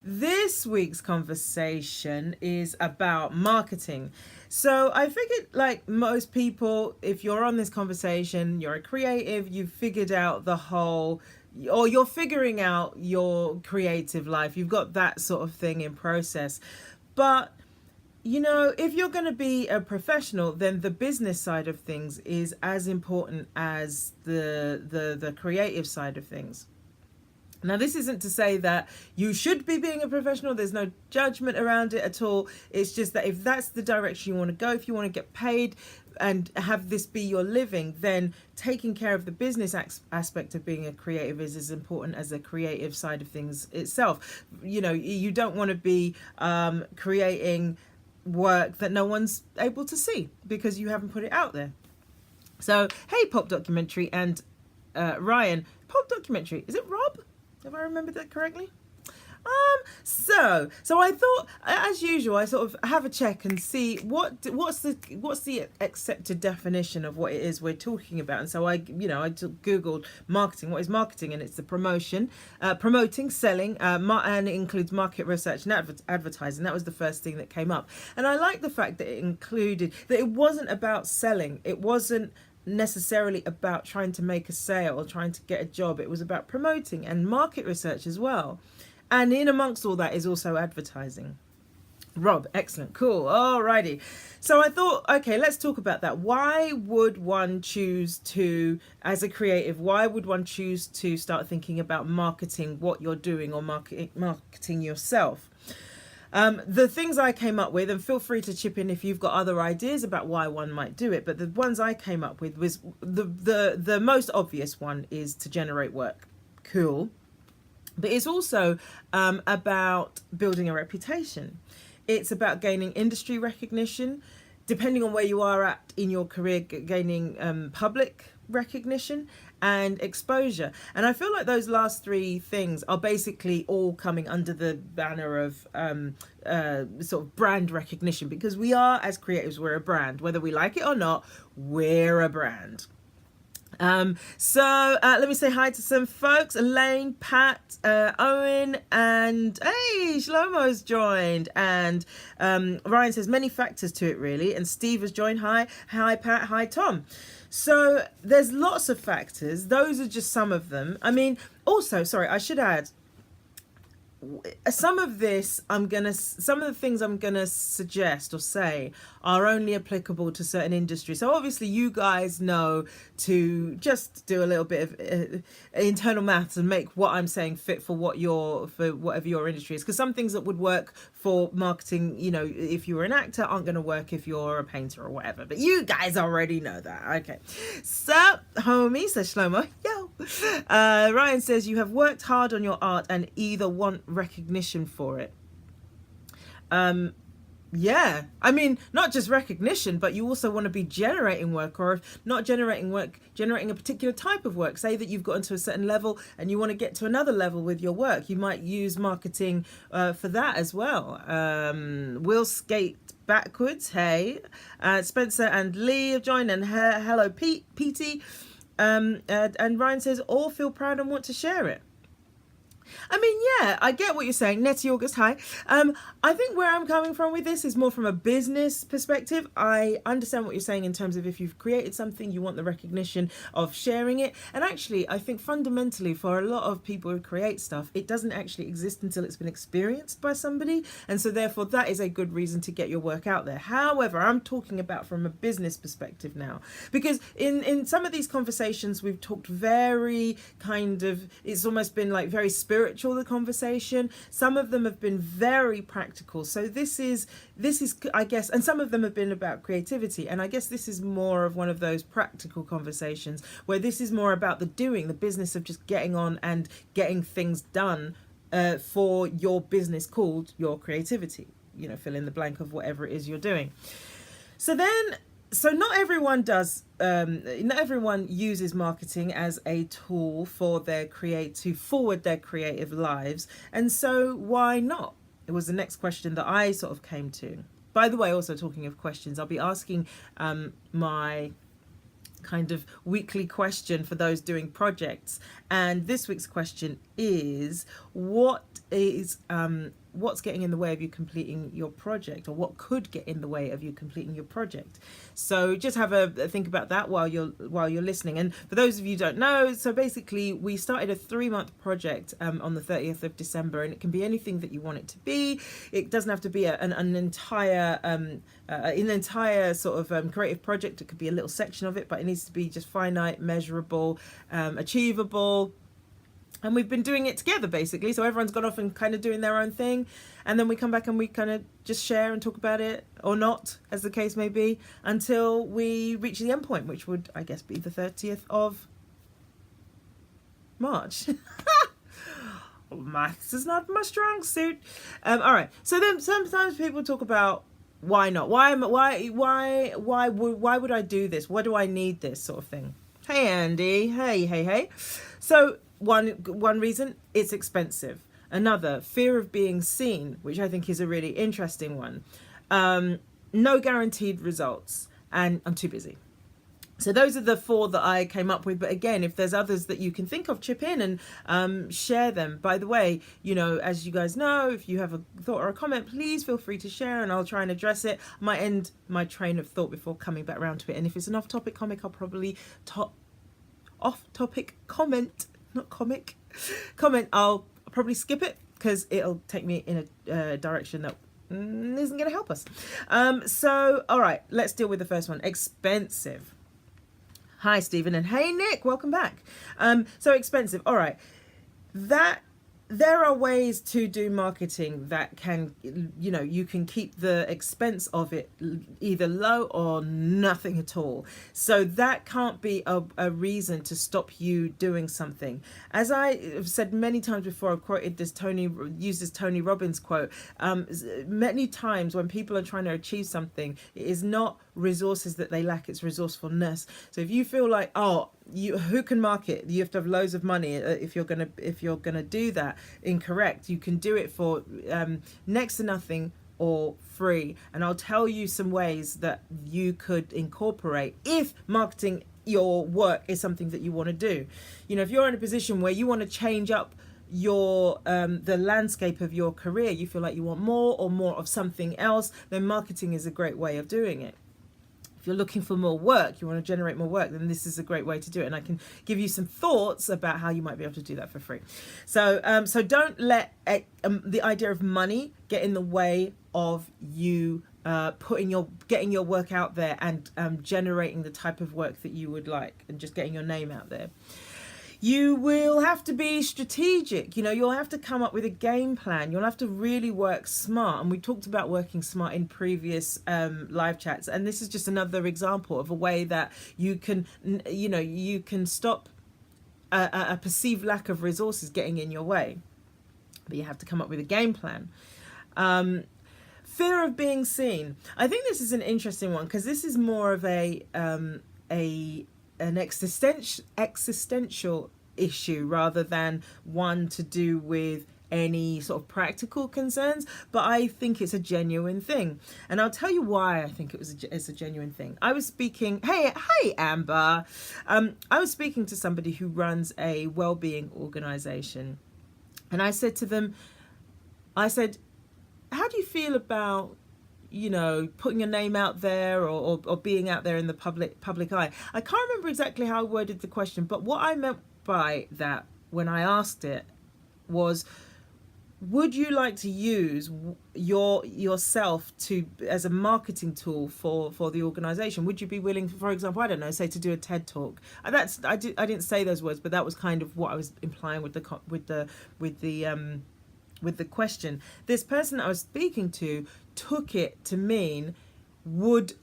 This week's conversation is about marketing. So I figured, like most people, if you're on this conversation, you're a creative, you've figured out the whole, or you're figuring out your creative life. You've got that sort of thing in process. But if you're going to be a professional, then the business side of things is as important as the creative side of things. Now, this isn't to say that you should be being a professional. There's no judgment around it at all. It's just that if that's the direction you want to go, if you want to get paid and have this be your living, then taking care of the business aspect of being a creative is as important as the creative side of things itself. You don't want to be creating work that no one's able to see because you haven't put it out there. So, hey, Pop Documentary and Ryan. Pop Documentary, is it Rob? Have I remembered that correctly? So I thought, as usual, I sort of have a check and see what's the accepted definition of what it is we're talking about. And so I googled marketing. What is marketing? And it's the promoting, selling, and it includes market research and advertising. That was the first thing that came up. And I like the fact that it included that it wasn't about selling. It wasn't necessarily about trying to make a sale or trying to get a job. It was about promoting and market research as well. And in amongst all that is also advertising. Rob, excellent, cool, alrighty. So I thought, okay, let's talk about that. Why would one choose to, as a creative, why would one choose to start thinking about marketing what you're doing or marketing yourself? The things I came up with, and feel free to chip in if you've got other ideas about why one might do it, but the ones I came up with was the most obvious one is to generate work. Cool. But it's also about building a reputation. It's about gaining industry recognition, depending on where you are at in your career, gaining public recognition and exposure. And I feel like those last three things are basically all coming under the banner of sort of brand recognition, because we are, as creatives, we're a brand. Whether we like it or not, we're a brand. So let me say hi to some folks: Elaine, Pat, Owen, and hey, Shlomo's joined, and Ryan says many factors to it really, and Steve has joined. Hi Pat, hi Tom. So there's lots of factors. Those are just some of them. I mean, also, sorry, I should add, some of the things I'm gonna suggest or say are only applicable to certain industries. So obviously you guys know to just do a little bit of internal maths and make what I'm saying fit for whatever your industry is, because some things that would work for marketing, if you were an actor, aren't going to work if you're a painter or whatever. But you guys already know that. Okay, so homie, says Shlomo. Yo. Ryan says you have worked hard on your art and either want recognition for it. Yeah, I mean, not just recognition, but you also want to be generating work, or if not generating work, generating a particular type of work. Say that you've gotten to a certain level and you want to get to another level with your work. You might use marketing for that as well. We'll skate backwards. Hey, Spencer and Lee have joined, and hello, Petey. And Ryan says all feel proud and want to share it. I mean, yeah, I get what you're saying. Nettie August, hi. I think where I'm coming from with this is more from a business perspective. I understand what you're saying in terms of if you've created something, you want the recognition of sharing it. And actually, I think fundamentally for a lot of people who create stuff, it doesn't actually exist until it's been experienced by somebody. And so therefore, that is a good reason to get your work out there. However, I'm talking about from a business perspective now, because in some of these conversations, we've talked very kind of, it's almost been like very spiritual, the conversation. Some of them have been very practical. So this is I guess, and some of them have been about creativity, and I guess this is more of one of those practical conversations where this is more about the doing, the business of just getting on and getting things done for your business called your creativity. Fill in the blank of whatever it is you're doing. So not everyone uses marketing as a tool for to forward their creative lives. And so why not? It was the next question that I sort of came to. By the way, also talking of questions, I'll be asking my kind of weekly question for those doing projects. And this week's question is what's getting in the way of you completing your project, or what could get in the way of you completing your project. So just have a think about that while you're listening. And for those of you who don't know, so basically we started a 3-month project on the 30th of December, and it can be anything that you want it to be. It doesn't have to be an entire sort of creative project. It could be a little section of it, but it needs to be just finite, measurable, achievable. And we've been doing it together, basically. So everyone's gone off and kind of doing their own thing. And then we come back and we kind of just share and talk about it, or not, as the case may be, until we reach the end point, which would, I guess, be the 30th of March. Maths is not my strong suit. All right. So then sometimes people talk about why not? Why would I do this? Why do I need this sort of thing? Hey, Andy. Hey. So one reason, it's expensive. Another, fear of being seen, which I think is a really interesting one. No guaranteed results, and I'm too busy. So those are the 4 that I came up with. But again, if there's others that you can think of, chip in and share them. By the way, as you guys know, if you have a thought or a comment, please feel free to share and I'll try and address it. I might end my train of thought before coming back around to it. And if it's an off-topic comic, I'll probably off-topic comment, not comic, comment, I'll probably skip it because it'll take me in a direction that isn't going to help us. So, all right, let's deal with the first one. Expensive. Hi, Stephen, and hey, Nick, welcome back. So expensive. All right, there are ways to do marketing that can, you can keep the expense of it either low or nothing at all. So that can't be a reason to stop you doing something. As I have said many times before, I've quoted used this Tony Robbins quote. Many times when people are trying to achieve something, it is not resources that they lack, it's resourcefulness. So if you feel like, who can market? You have to have loads of money if you're gonna do that. Incorrect. You can do it for next to nothing or free. And I'll tell you some ways that you could incorporate if marketing your work is something that you want to do. If you're in a position where you want to change up your the landscape of your career, you feel like you want more of something else, then marketing is a great way of doing it. If you're looking for more work, you want to generate more work, then this is a great way to do it. And I can give you some thoughts about how you might be able to do that for free. So don't let the idea of money get in the way of you getting your work out there and generating the type of work that you would like, and just getting your name out there. You will have to be strategic. You'll have to come up with a game plan. You'll have to really work smart. And we talked about working smart in previous live chats. And this is just another example of a way that you can stop a perceived lack of resources getting in your way. But you have to come up with a game plan. Fear of being seen. I think this is an interesting one because this is more of an existential issue rather than one to do with any sort of practical concerns, but I think it's a genuine thing, and I'll tell you why I think it's a genuine thing. I was speaking, hey Amber, I was speaking to somebody who runs a well-being organization, and I said to them, how do you feel about putting your name out there or being out there in the public eye? I can't remember exactly how I worded the question, but what I meant by that when I asked it was, would you like to use yourself as a marketing tool for the organization? Would you be willing, for example, I don't know, say to do a TED talk? I didn't say those words, but that was kind of what I was implying with the question. This person I was speaking to took it to mean, would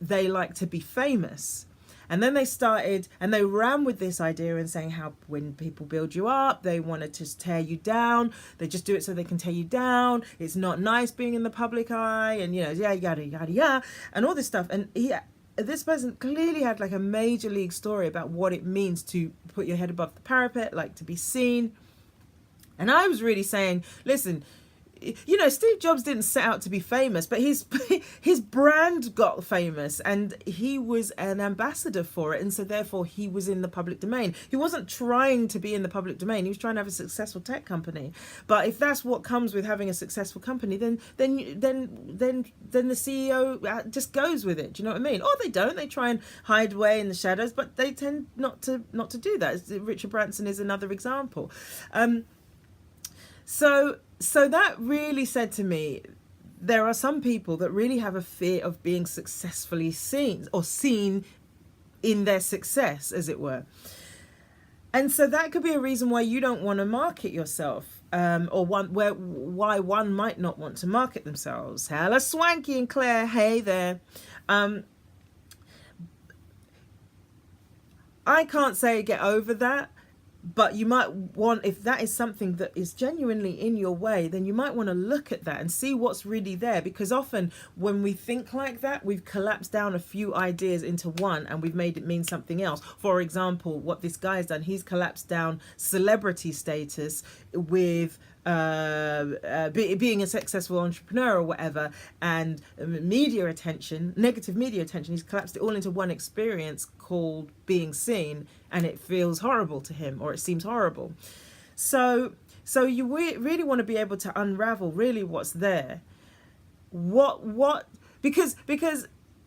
they like to be famous? And then they started and they ran with this idea and saying how when people build you up, they want to just tear you down. They just do it so they can tear you down. It's not nice being in the public eye, and yada and all this stuff. And this person clearly had like a major league story about what it means to put your head above the parapet, like to be seen. And I was really saying, listen, you know, Steve Jobs didn't set out to be famous, but his brand got famous, and he was an ambassador for it, and so therefore he was in the public domain. He wasn't trying to be in the public domain. He was trying to have a successful tech company. But if that's what comes with having a successful company, then the CEO just goes with it. Do you know what I mean? Or they don't. They try and hide away in the shadows, but they tend not to do that. Richard Branson is another example. So that really said to me, there are some people that really have a fear of being successfully seen, or seen in their success, as it were. And so that could be a reason why you don't want to market yourself, or why one might not want to market themselves. Hello, Swanky and Claire. Hey there. I can't say get over that. But you might want, if that is something that is genuinely in your way, then you might want to look at that and see what's really there. Because often when we think like that, we've collapsed down a few ideas into one and we've made it mean something else. For example, what this guy has done, he's collapsed down celebrity status with being a successful entrepreneur or whatever, and media attention, negative media attention. He's collapsed it all into one experience called being seen, and it feels horrible to him, or it seems horrible. So you really want to be able to unravel really what's there. Because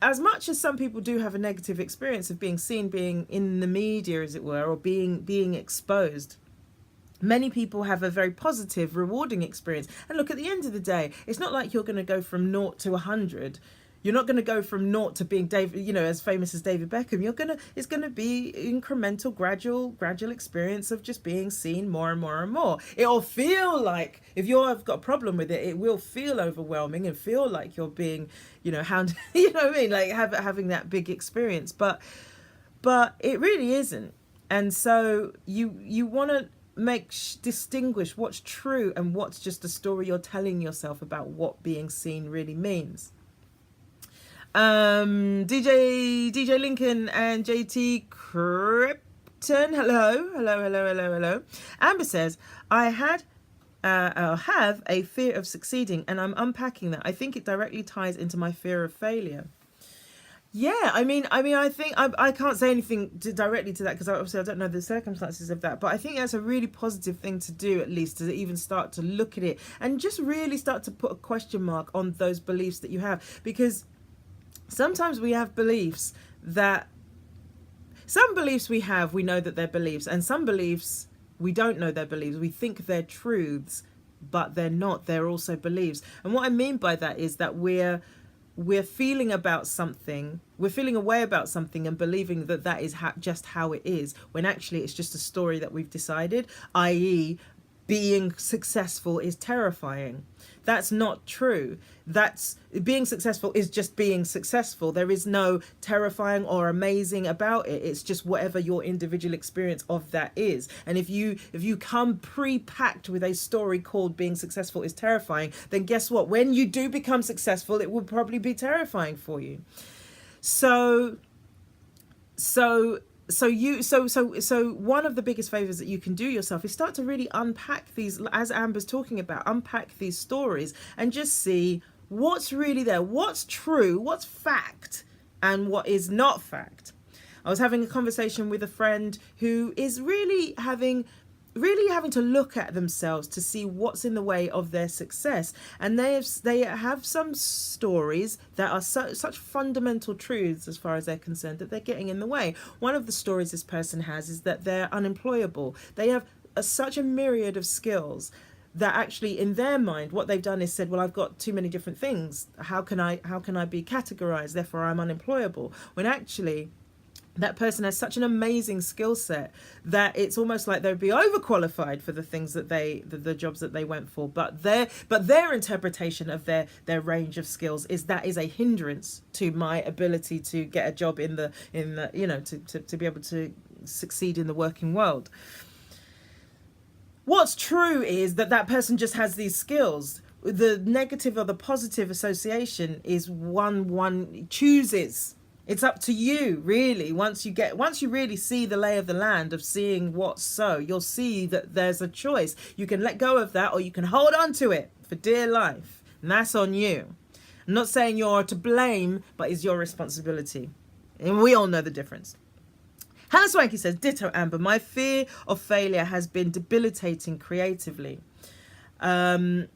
as much as some people do have a negative experience of being seen, being in the media, as it were, or being exposed, many people have a very positive, rewarding experience. And look, at the end of the day, it's not like you're going to go from 0 to 100. You're not going to go from 0 to being as famous as David Beckham. It's going to be incremental, gradual experience of just being seen more and more and more. It'll feel like, if you've got a problem with it, it will feel overwhelming and feel like you're being, hounded. You know what I mean? Like having that big experience, but it really isn't. And so you want to distinguish what's true and what's just a story you're telling yourself about what being seen really means. DJ Lincoln and JT Krypton, hello. Amber says, I have a fear of succeeding, and I'm unpacking that. I think it directly ties into my fear of failure. Yeah, I mean, I think I can't say anything directly to that because obviously I don't know the circumstances of that. But I think that's a really positive thing to do, at least, to even start to look at it and just really start to put a question mark on those beliefs that you have. Because sometimes we have beliefs that, some beliefs we know that they're beliefs, and some beliefs we don't know they're beliefs. We think they're truths, but they're not. They're also beliefs. And what I mean by that is that we're feeling about something, we're feeling a way about something and believing that is just how it is, when actually it's just a story that we've decided, i.e. being successful is terrifying. That's not true. Being successful is just being successful. There is no terrifying or amazing about it. It's just whatever your individual experience of that is. And if you come pre-packed with a story called being successful is terrifying, then guess what? When you do become successful, it will probably be terrifying for you. So one of the biggest favors that you can do yourself is start to really unpack these, as Amber's talking about, unpack these stories and just see what's really there, what's true, what's fact, and what is not fact. I was having a conversation with a friend who is really having to look at themselves to see what's in the way of their success, and they have some stories that are such fundamental truths as far as they're concerned that they're getting in the way. One of the stories this person has is that they're unemployable. They have such a myriad of skills that actually in their mind what they've done is said, well, I've got too many different things, how can I be categorized, therefore I'm unemployable, when actually that person has such an amazing skill set that it's almost like they'd be overqualified for the things that the jobs that they went for. But their interpretation of their range of skills is that is a hindrance to my ability to get a job in the to be able to succeed in the working world. What's true is that person just has these skills. The negative or the positive association is one chooses. It's up to you, really. Once you really see the lay of the land of seeing what's so, you'll see that there's a choice. You can let go of that or you can hold on to it. for dear life. And that's on you. I'm not saying you're to blame, but it's your responsibility. And we all know the difference. Hannah Swanky says, ditto Amber, my fear of failure has been debilitating creatively. How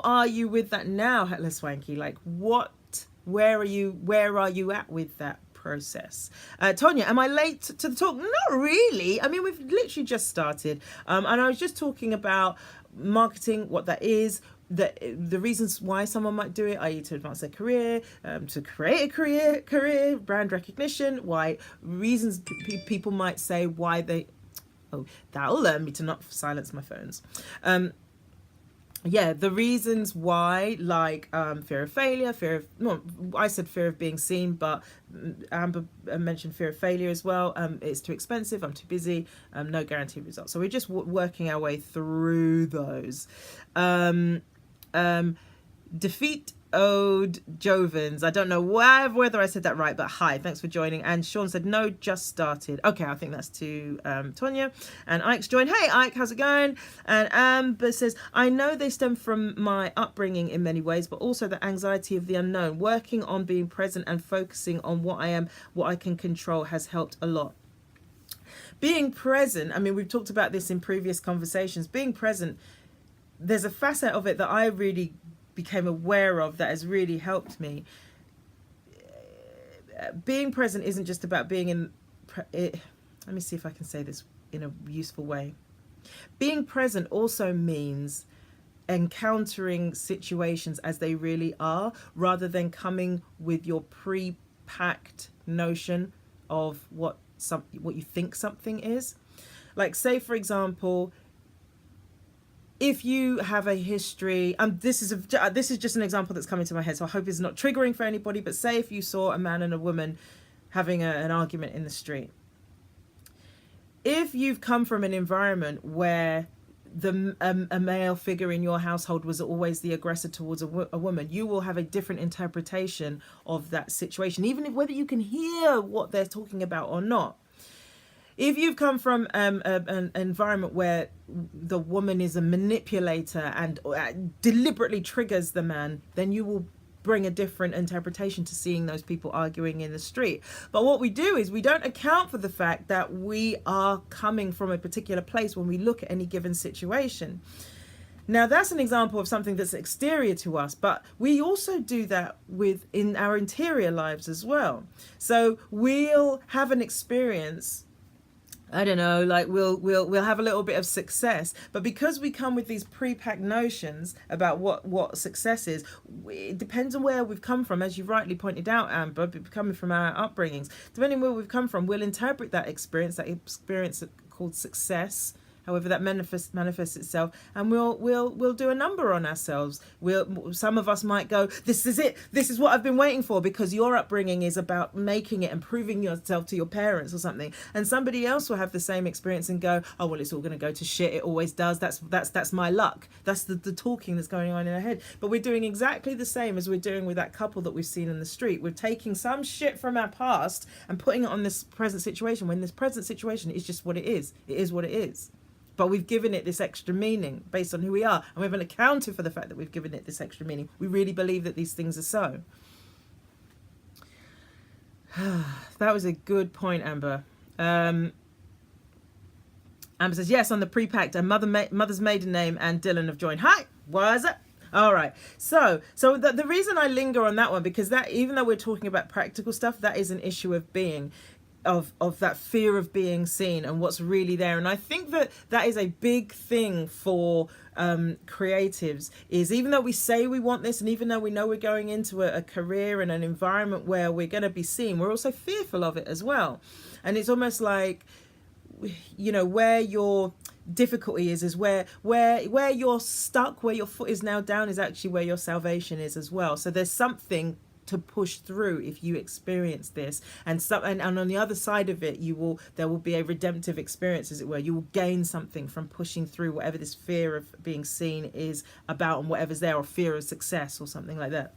are you with that now, Hannah Swanky? Like where are you at with that process? Tonya, am I late to the talk? Not really. I mean, we've literally just started. And I was just talking about marketing, what that is, the reasons why someone might do it, i.e. to advance their career, to create a career, brand recognition, why reasons people might say why they, that'll learn me to not silence my phones. The reasons why, like fear of failure, I said fear of being seen, but Amber mentioned fear of failure as well. It's too expensive, I'm too busy, no guaranteed results. So we're just working our way through those. Defeat Ode Jovens. I don't know whether I said that right, but hi, thanks for joining. And Sean said, no, just started. Okay, I think that's to Tonya. And Ike's joined. Hey, Ike, how's it going? And Amber says, I know they stem from my upbringing in many ways, but also the anxiety of the unknown. Working on being present and focusing on what I can control has helped a lot. Being present, I mean, we've talked about this in previous conversations. Being present, there's a facet of it that I really became aware of that has really helped me. Being present isn't just about being in it. Let me see if I can say this in a useful way. Being present also means encountering situations as they really are, rather than coming with your pre-packed notion of what you think something is. Like, say for example, if you have a history, this is just an example that's coming to my head, so I hope it's not triggering for anybody, but say if you saw a man and a woman having an argument in the street. If you've come from an environment where a male figure in your household was always the aggressor towards a woman, you will have a different interpretation of that situation, even if whether you can hear what they're talking about or not. If you've come from an environment where the woman is a manipulator and deliberately triggers the man, then you will bring a different interpretation to seeing those people arguing in the street. But what we do is we don't account for the fact that we are coming from a particular place when we look at any given situation. Now, that's an example of something that's exterior to us, but we also do that in our interior lives as well. So we'll have an experience, I don't know, like we'll have a little bit of success, but because we come with these pre-packed notions about what success is, it depends on where we've come from, as you rightly pointed out, Amber, coming from our upbringings. Depending where we've come from, we'll interpret that experience called success, however that manifests itself, and we'll do a number on ourselves. Some of us might go, this is it, this is what I've been waiting for, because your upbringing is about making it and proving yourself to your parents or something. And somebody else will have the same experience and go, oh well, it's all going to go to shit, it always does, that's my luck. That's the talking that's going on in our head. But we're doing exactly the same as we're doing with that couple that we've seen in the street. We're taking some shit from our past and putting it on this present situation, when this present situation is just what it is. It is what it is. But we've given it this extra meaning based on who we are, and we haven't accounted for the fact that we've given it this extra meaning. We really believe that these things are so. That was a good point, Amber. Amber says, yes, on the pre-packed, and mother's maiden name and Dylan have joined. Hi, what is it? All right. So the reason I linger on that one, because that, even though we're talking about practical stuff, that is an issue of being. Of that fear of being seen and what's really there. And I think that is a big thing for creatives, is even though we say we want this, and even though we know we're going into a career and an environment where we're going to be seen, we're also fearful of it as well. And it's almost like, you know, where your difficulty is where you're stuck, where your foot is now down, is actually where your salvation is as well. So there's something to push through if you experience this, and on the other side of it, there will be a redemptive experience, as it were. You will gain something from pushing through whatever this fear of being seen is about, and whatever's there, or fear of success or something like that.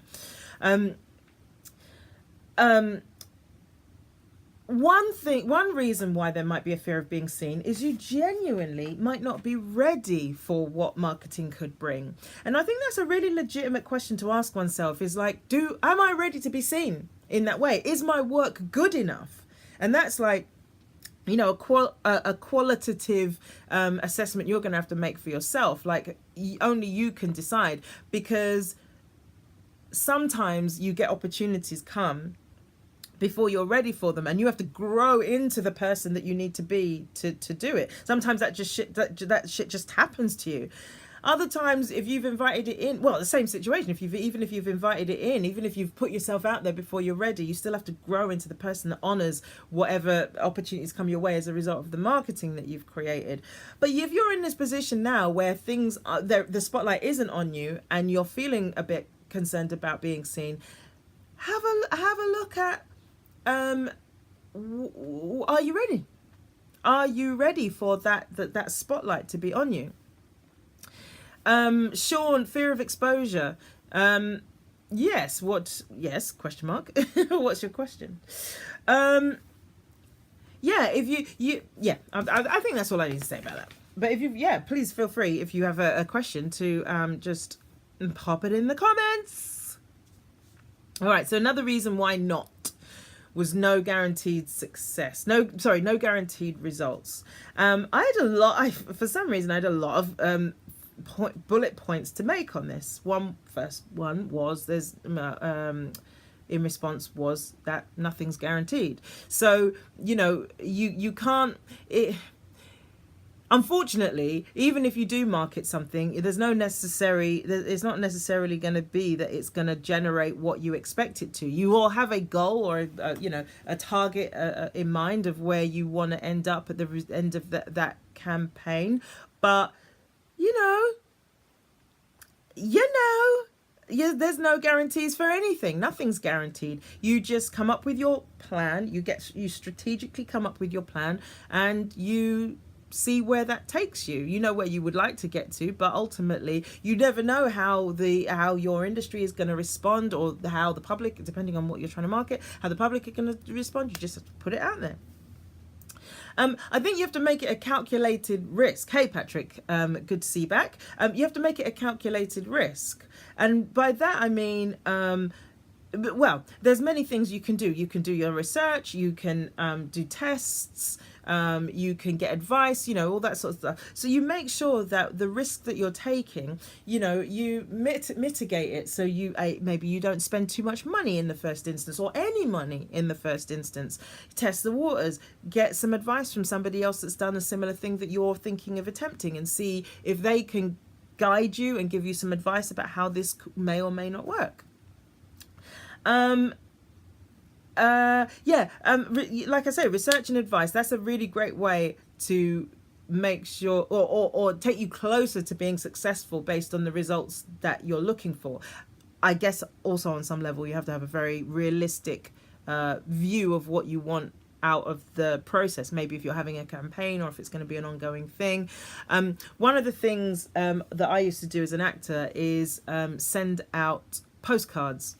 one reason why there might be a fear of being seen is you genuinely might not be ready for what marketing could bring. And I think that's a really legitimate question to ask oneself, is like, am I ready to be seen in that way? Is my work good enough? And that's like, a qualitative assessment you're going to have to make for yourself. Like, only you can decide, because sometimes you get opportunities come before you're ready for them, and you have to grow into the person that you need to be to do it. Sometimes that shit just happens to you. Other times, if you've invited it in, well, the same situation. Even if you've invited it in, even if you've put yourself out there before you're ready, you still have to grow into the person that honors whatever opportunities come your way as a result of the marketing that you've created. But if you're in this position now where things are, the spotlight isn't on you, and you're feeling a bit concerned about being seen, have a look at, are you ready? Are you ready for that spotlight to be on you? Sean, fear of exposure. Yes, question mark. What's your question? I think that's all I need to say about that. But please feel free, if you have a question, to just pop it in the comments. All right, so another reason why not was no guaranteed success. No guaranteed results. For some reason, I had a lot of bullet points to make on this. First one was in response was that nothing's guaranteed. So you can't. Unfortunately, even if you do market something, it's not necessarily going to be that it's going to generate what you expect it to. You all have a goal or a target in mind of where you want to end up at the end of that campaign, but there's no guarantees for anything. Nothing's guaranteed. You just come up with your plan. You strategically come up with your plan, and you see where that takes you. You know where you would like to get to, but ultimately you never know how your industry is going to respond, or how the public, depending on what you're trying to market, how the public are going to respond. You just have to put it out there. I think you have to make it a calculated risk. Hey, Patrick, good to see you back. You have to make it a calculated risk. And by that, I mean, there's many things you can do. You can do your research, you can do tests, you can get advice, all that sort of stuff. So you make sure that the risk that you're taking, you mitigate it. So maybe you don't spend too much money in the first instance, or any money in the first instance. Test the waters, get some advice from somebody else that's done a similar thing that you're thinking of attempting, and see if they can guide you and give you some advice about how this may or may not work. Like I say, research and advice, that's a really great way to make sure or take you closer to being successful based on the results that you're looking for. I guess also on some level you have to have a very realistic view of what you want out of the process, maybe if you're having a campaign or if it's going to be an ongoing thing. One of the things that I used to do as an actor is send out postcards.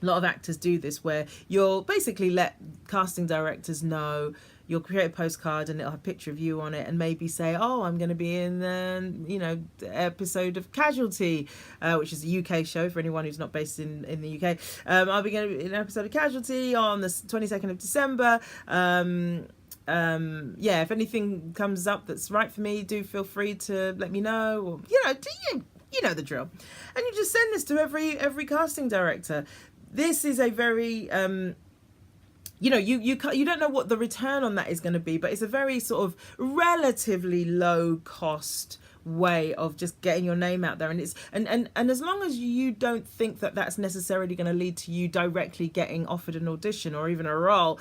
A lot of actors do this, where you'll basically let casting directors know. You'll create a postcard and it'll have a picture of you on it, and maybe say, I'm going to be in the episode of Casualty, which is a UK show for anyone who's not based in the UK. I'll be going to be in an episode of Casualty on the 22nd of December. If anything comes up that's right for me, do feel free to let me know. Or, you know the drill. And you just send this to every casting director. This is a very you don't know what the return on that is going to be, but it's a very sort of relatively low cost way of just getting your name out there. And it's and as long as you don't think that that's necessarily going to lead to you directly getting offered an audition or even a role,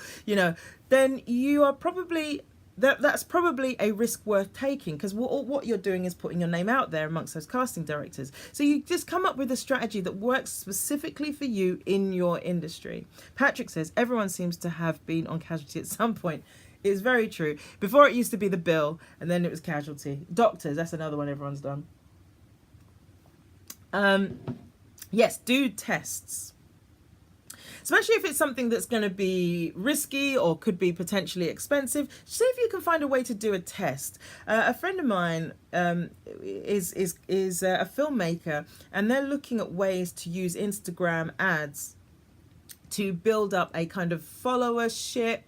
then you are probably that's probably a risk worth taking, because what you're doing is putting your name out there amongst those casting directors. So you just come up with a strategy that works specifically for you in your industry. Patrick says everyone seems to have been on Casualty at some point. It's very true. Before it used to be The Bill, and then it was Casualty. Doctors, that's another one everyone's done. Yes, do tests. especially if it's something that's going to be risky or could be potentially expensive. See if you can find a way to do a test. A friend of mine is a filmmaker, and they're looking at ways to use Instagram ads to build up a kind of followership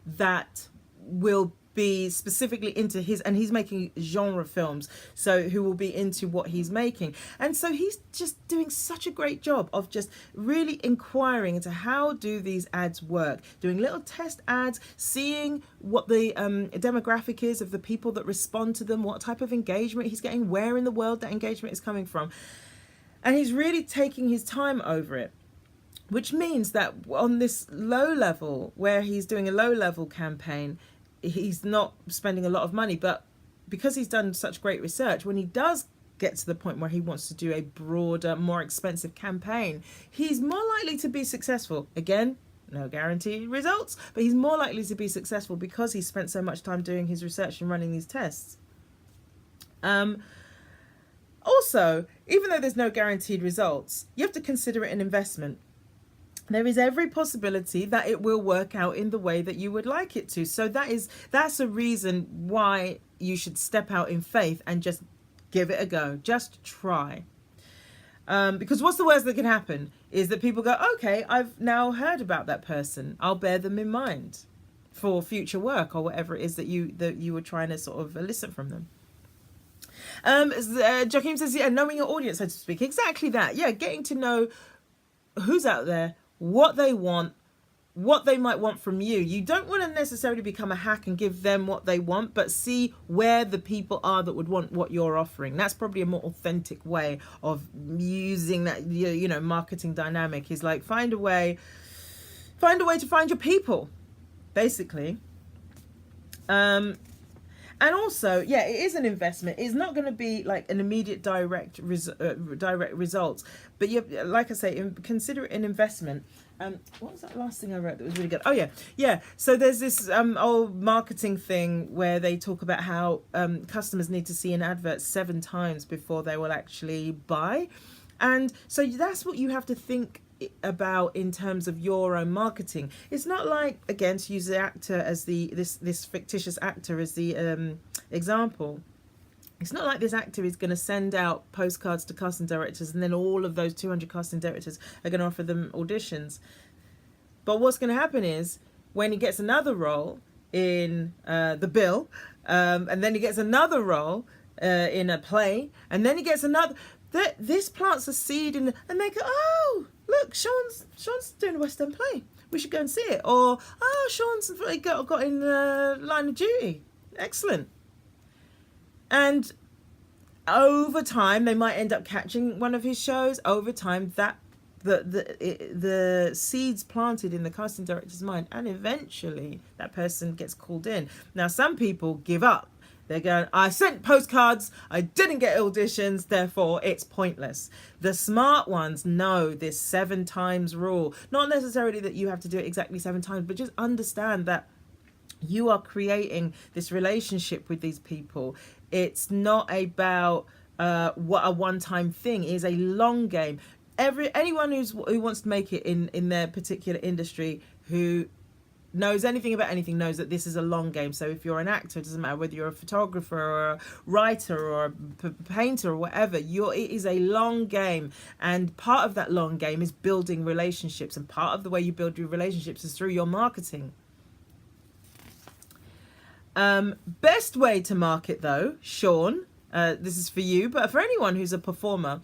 that will be specifically into his, and he's making genre films, so who will be into what he's making. And so he's just doing such a great job of just really inquiring into how do these ads work, doing little test ads, seeing what the demographic is of the people that respond to them, what type of engagement he's getting, where in the world that engagement is coming from. And he's really taking his time over it, which means that on this low level, where he's doing a low level campaign, he's not spending a lot of money. But because he's done such great research, when he does get to the point where he wants to do a broader, more expensive campaign, he's more likely to be successful. Again, no guaranteed results, but he's more likely to be successful because he spent so much time doing his research and running these tests. Also, even though there's no guaranteed results, you have to consider it an investment. There is every possibility that it will work out in the way that you would like it to. So that's a reason why you should step out in faith and just give it a go. Just try. Because what's the worst that can happen is that people go, okay, I've now heard about that person. I'll bear them in mind for future work or whatever it is that you were trying to sort of elicit from them. Joachim says, yeah, knowing your audience, so to speak. Exactly that. Yeah, getting to know who's out there, what they want, what they might want from you. You don't want to necessarily become a hack and give them what they want, but see where the people are that would want what you're offering. That's probably a more authentic way of using that, marketing dynamic, is like find a way to find your people, basically. And also, yeah, it is an investment. It's not going to be like an immediate direct results. But you, like I say, consider it an investment. What was that last thing I wrote that was really good? Oh, yeah. So there's this old marketing thing where they talk about how customers need to see an advert 7 times before they will actually buy. And so that's what you have to think about in terms of your own marketing. It's not like, again, to use the actor as this fictitious actor as the example, it's not like this actor is going to send out postcards to casting directors and then all of those 200 casting directors are going to offer them auditions. But what's going to happen is when he gets another role in The Bill, and then he gets another role in a play, and then he gets another, this plants a seed and they go, oh, look, Sean's doing a West End play. We should go and see it. Or, oh, Sean's got in Line of Duty. Excellent. And over time, they might end up catching one of his shows. Over time, that the seeds planted in the casting director's mind, and eventually that person gets called in. Now, some people give up. They're going, I sent postcards, I didn't get auditions, therefore it's pointless. The smart ones know this 7 times rule. Not necessarily that you have to do it exactly 7 times, but just understand that you are creating this relationship with these people. It's not about what a one-time thing. It is a long game. Anyone who wants to make it in their particular industry, who knows anything about anything, knows that this is a long game. So if you're an actor, it doesn't matter whether you're a photographer or a writer or a painter or whatever, it is a long game. And part of that long game is building relationships. And part of the way you build your relationships is through your marketing. Best way to market, though, Sean, this is for you, but for anyone who's a performer,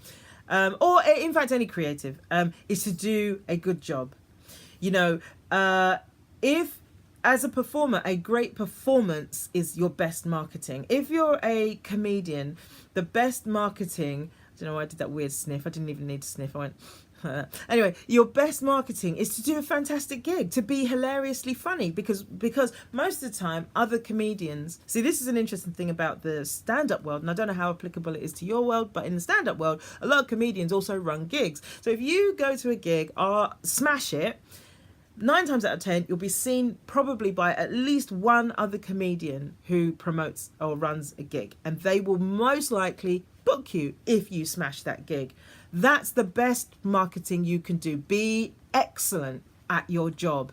or in fact any creative, is to do a good job. If, as a performer, a great performance is your best marketing. If you're a comedian, the best marketing, I don't know why I did that weird sniff. I didn't even need to sniff. I went, anyway, your best marketing is to do a fantastic gig, to be hilariously funny, because most of the time other comedians, see, this is an interesting thing about the stand-up world, and I don't know how applicable it is to your world, but in the stand-up world, a lot of comedians also run gigs. So if you go to a gig or smash it, 9 times out of 10, you'll be seen probably by at least one other comedian who promotes or runs a gig, and they will most likely book you if you smash that gig. That's the best marketing you can do. Be excellent at your job.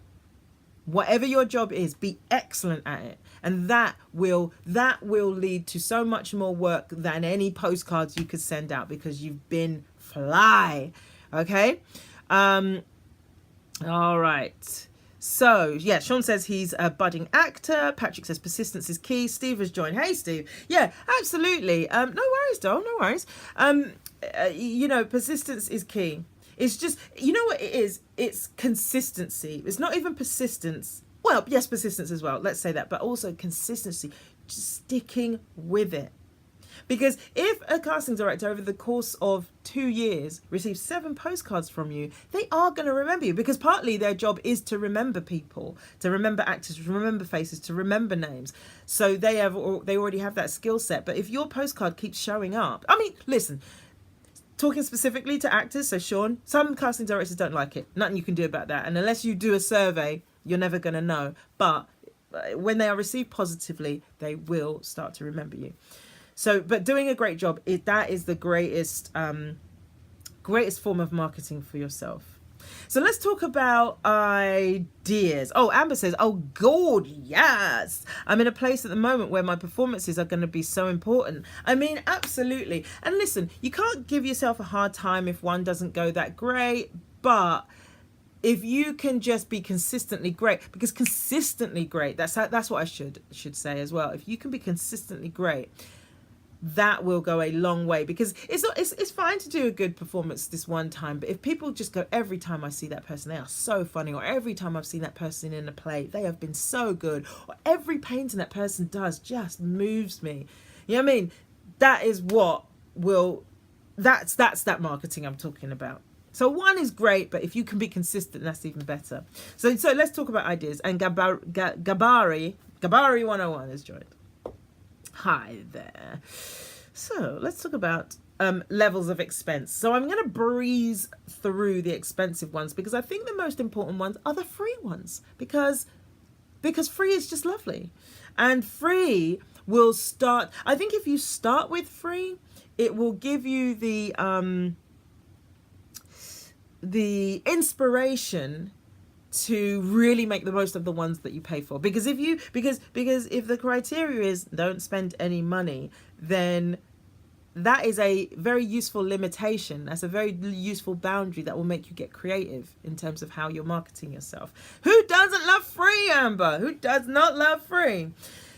Whatever your job is, be excellent at it. And that will lead to so much more work than any postcards you could send out, because you've been fly. Okay? All right. So, yeah, Sean says he's a budding actor. Patrick says persistence is key. Steve has joined. Hey, Steve. Yeah, absolutely. No worries, doll. No worries. Persistence is key. It's just, you know what it is? It's consistency. It's not even persistence. Well, yes, persistence as well. Let's say that. But also consistency. Just sticking with it. Because if a casting director over the course of 2 years receives 7 postcards from you, they are going to remember you, because partly their job is to remember people, to remember actors, to remember faces, to remember names. So they already have that skill set. But if your postcard keeps showing up, I mean, listen, talking specifically to actors, so Sean, some casting directors don't like it. Nothing you can do about that. And unless you do a survey, you're never going to know. But when they are received positively, they will start to remember you. So, but doing a great job, that is the greatest form of marketing for yourself. So let's talk about ideas. Oh, Amber says, oh, God, yes. I'm in a place at the moment where my performances are going to be so important. I mean, absolutely. And listen, you can't give yourself a hard time if one doesn't go that great, but if you can just be consistently great, because consistently great, that's what I should say as well. If you can be consistently great, that will go a long way, because it's fine to do a good performance this one time, but if people just go, every time I see that person, they are so funny, or every time I've seen that person in a play, they have been so good, or every painting that person does just moves me. You know what I mean? That is what will, that's that marketing I'm talking about. So one is great, but if you can be consistent, that's even better. So let's talk about ideas. And Gabari 101 has joined. Hi there. So let's talk about levels of expense. So I'm going to breeze through the expensive ones, because I think the most important ones are the free ones, because free is just lovely. And free will start, I think if you start with free, it will give you the inspiration to really make the most of the ones that you pay for. Because if the criteria is don't spend any money, then that is a very useful limitation. That's a very useful boundary that will make you get creative in terms of how you're marketing yourself. Who doesn't love free, Amber? Who does not love free?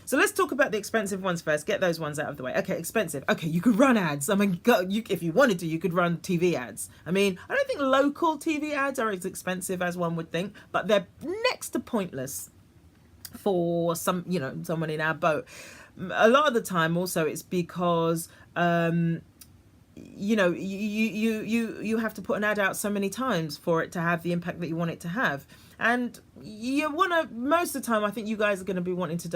So let's talk about the expensive ones first. Get those ones out of the way. Okay, expensive. Okay, you could run ads. I mean, if you wanted to, you could run TV ads. I mean, I don't think local TV ads are as expensive as one would think, but they're next to pointless for someone in our boat. A lot of the time, also, it's because you have to put an ad out so many times for it to have the impact that you want it to have. And you want to, most of the time, I think you guys are going to be wanting to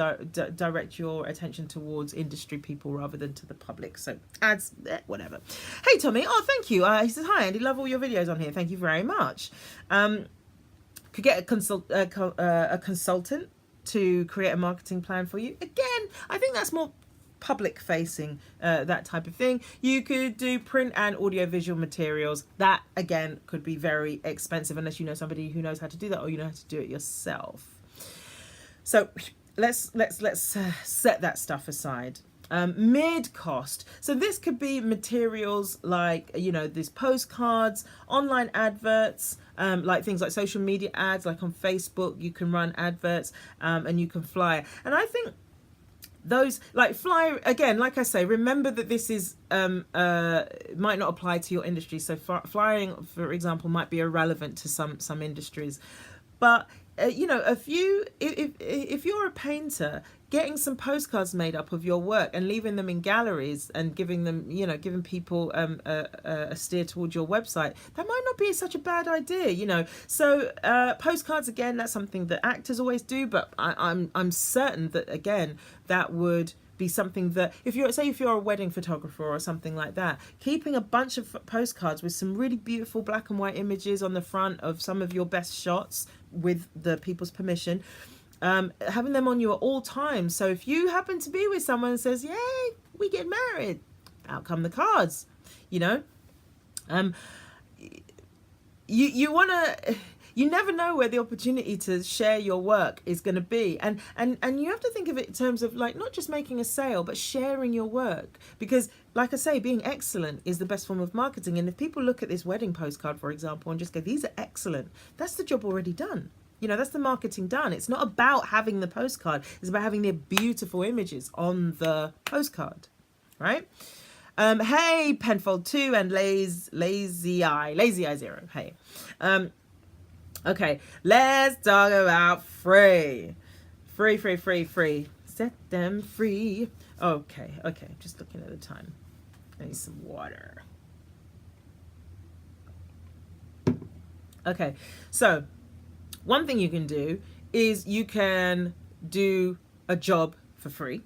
direct your attention towards industry people rather than to the public. So ads, whatever. Hey, Tommy. Oh, thank you. He says, hi, Andy. Love all your videos on here. Thank you very much. Could get a consultant to create a marketing plan for you. Again, I think that's more public facing, that type of thing. You could do print and audio visual materials. That again could be very expensive unless you know somebody who knows how to do that, or you know how to do it yourself. So let's set that stuff aside. Mid cost. So this could be materials like, these postcards, online adverts, like things like social media ads, like on Facebook, you can run adverts, and you can fly. And I think those, like fly, again, like I say, remember that this is might not apply to your industry. So flying, for example, might be irrelevant to some industries, but if you're a painter, getting some postcards made up of your work and leaving them in galleries and giving them, giving people a steer towards your website, that might not be such a bad idea, So postcards, again, that's something that actors always do, but I'm certain that, again, that would be something that if you're a wedding photographer or something like that, keeping a bunch of postcards with some really beautiful black and white images on the front of some of your best shots with the people's permission, having them on you at all times. So if you happen to be with someone and says, yay, we get married, out come the cards, you want you never know where the opportunity to share your work is going to be. And you have to think of it in terms of like not just making a sale, but sharing your work. Because like I say, being excellent is the best form of marketing. And if people look at this wedding postcard, for example, and just go, these are excellent, that's the job already done. You know, that's the marketing done. It's not about having the postcard. It's about having the beautiful images on the postcard, right? Hey, Penfold 2 and Lazy Eye 0. Hey. Okay, let's talk about free. Free. Set them free. Okay. Just looking at the time. I need some water. Okay, so one thing you can do is you can do a job for free.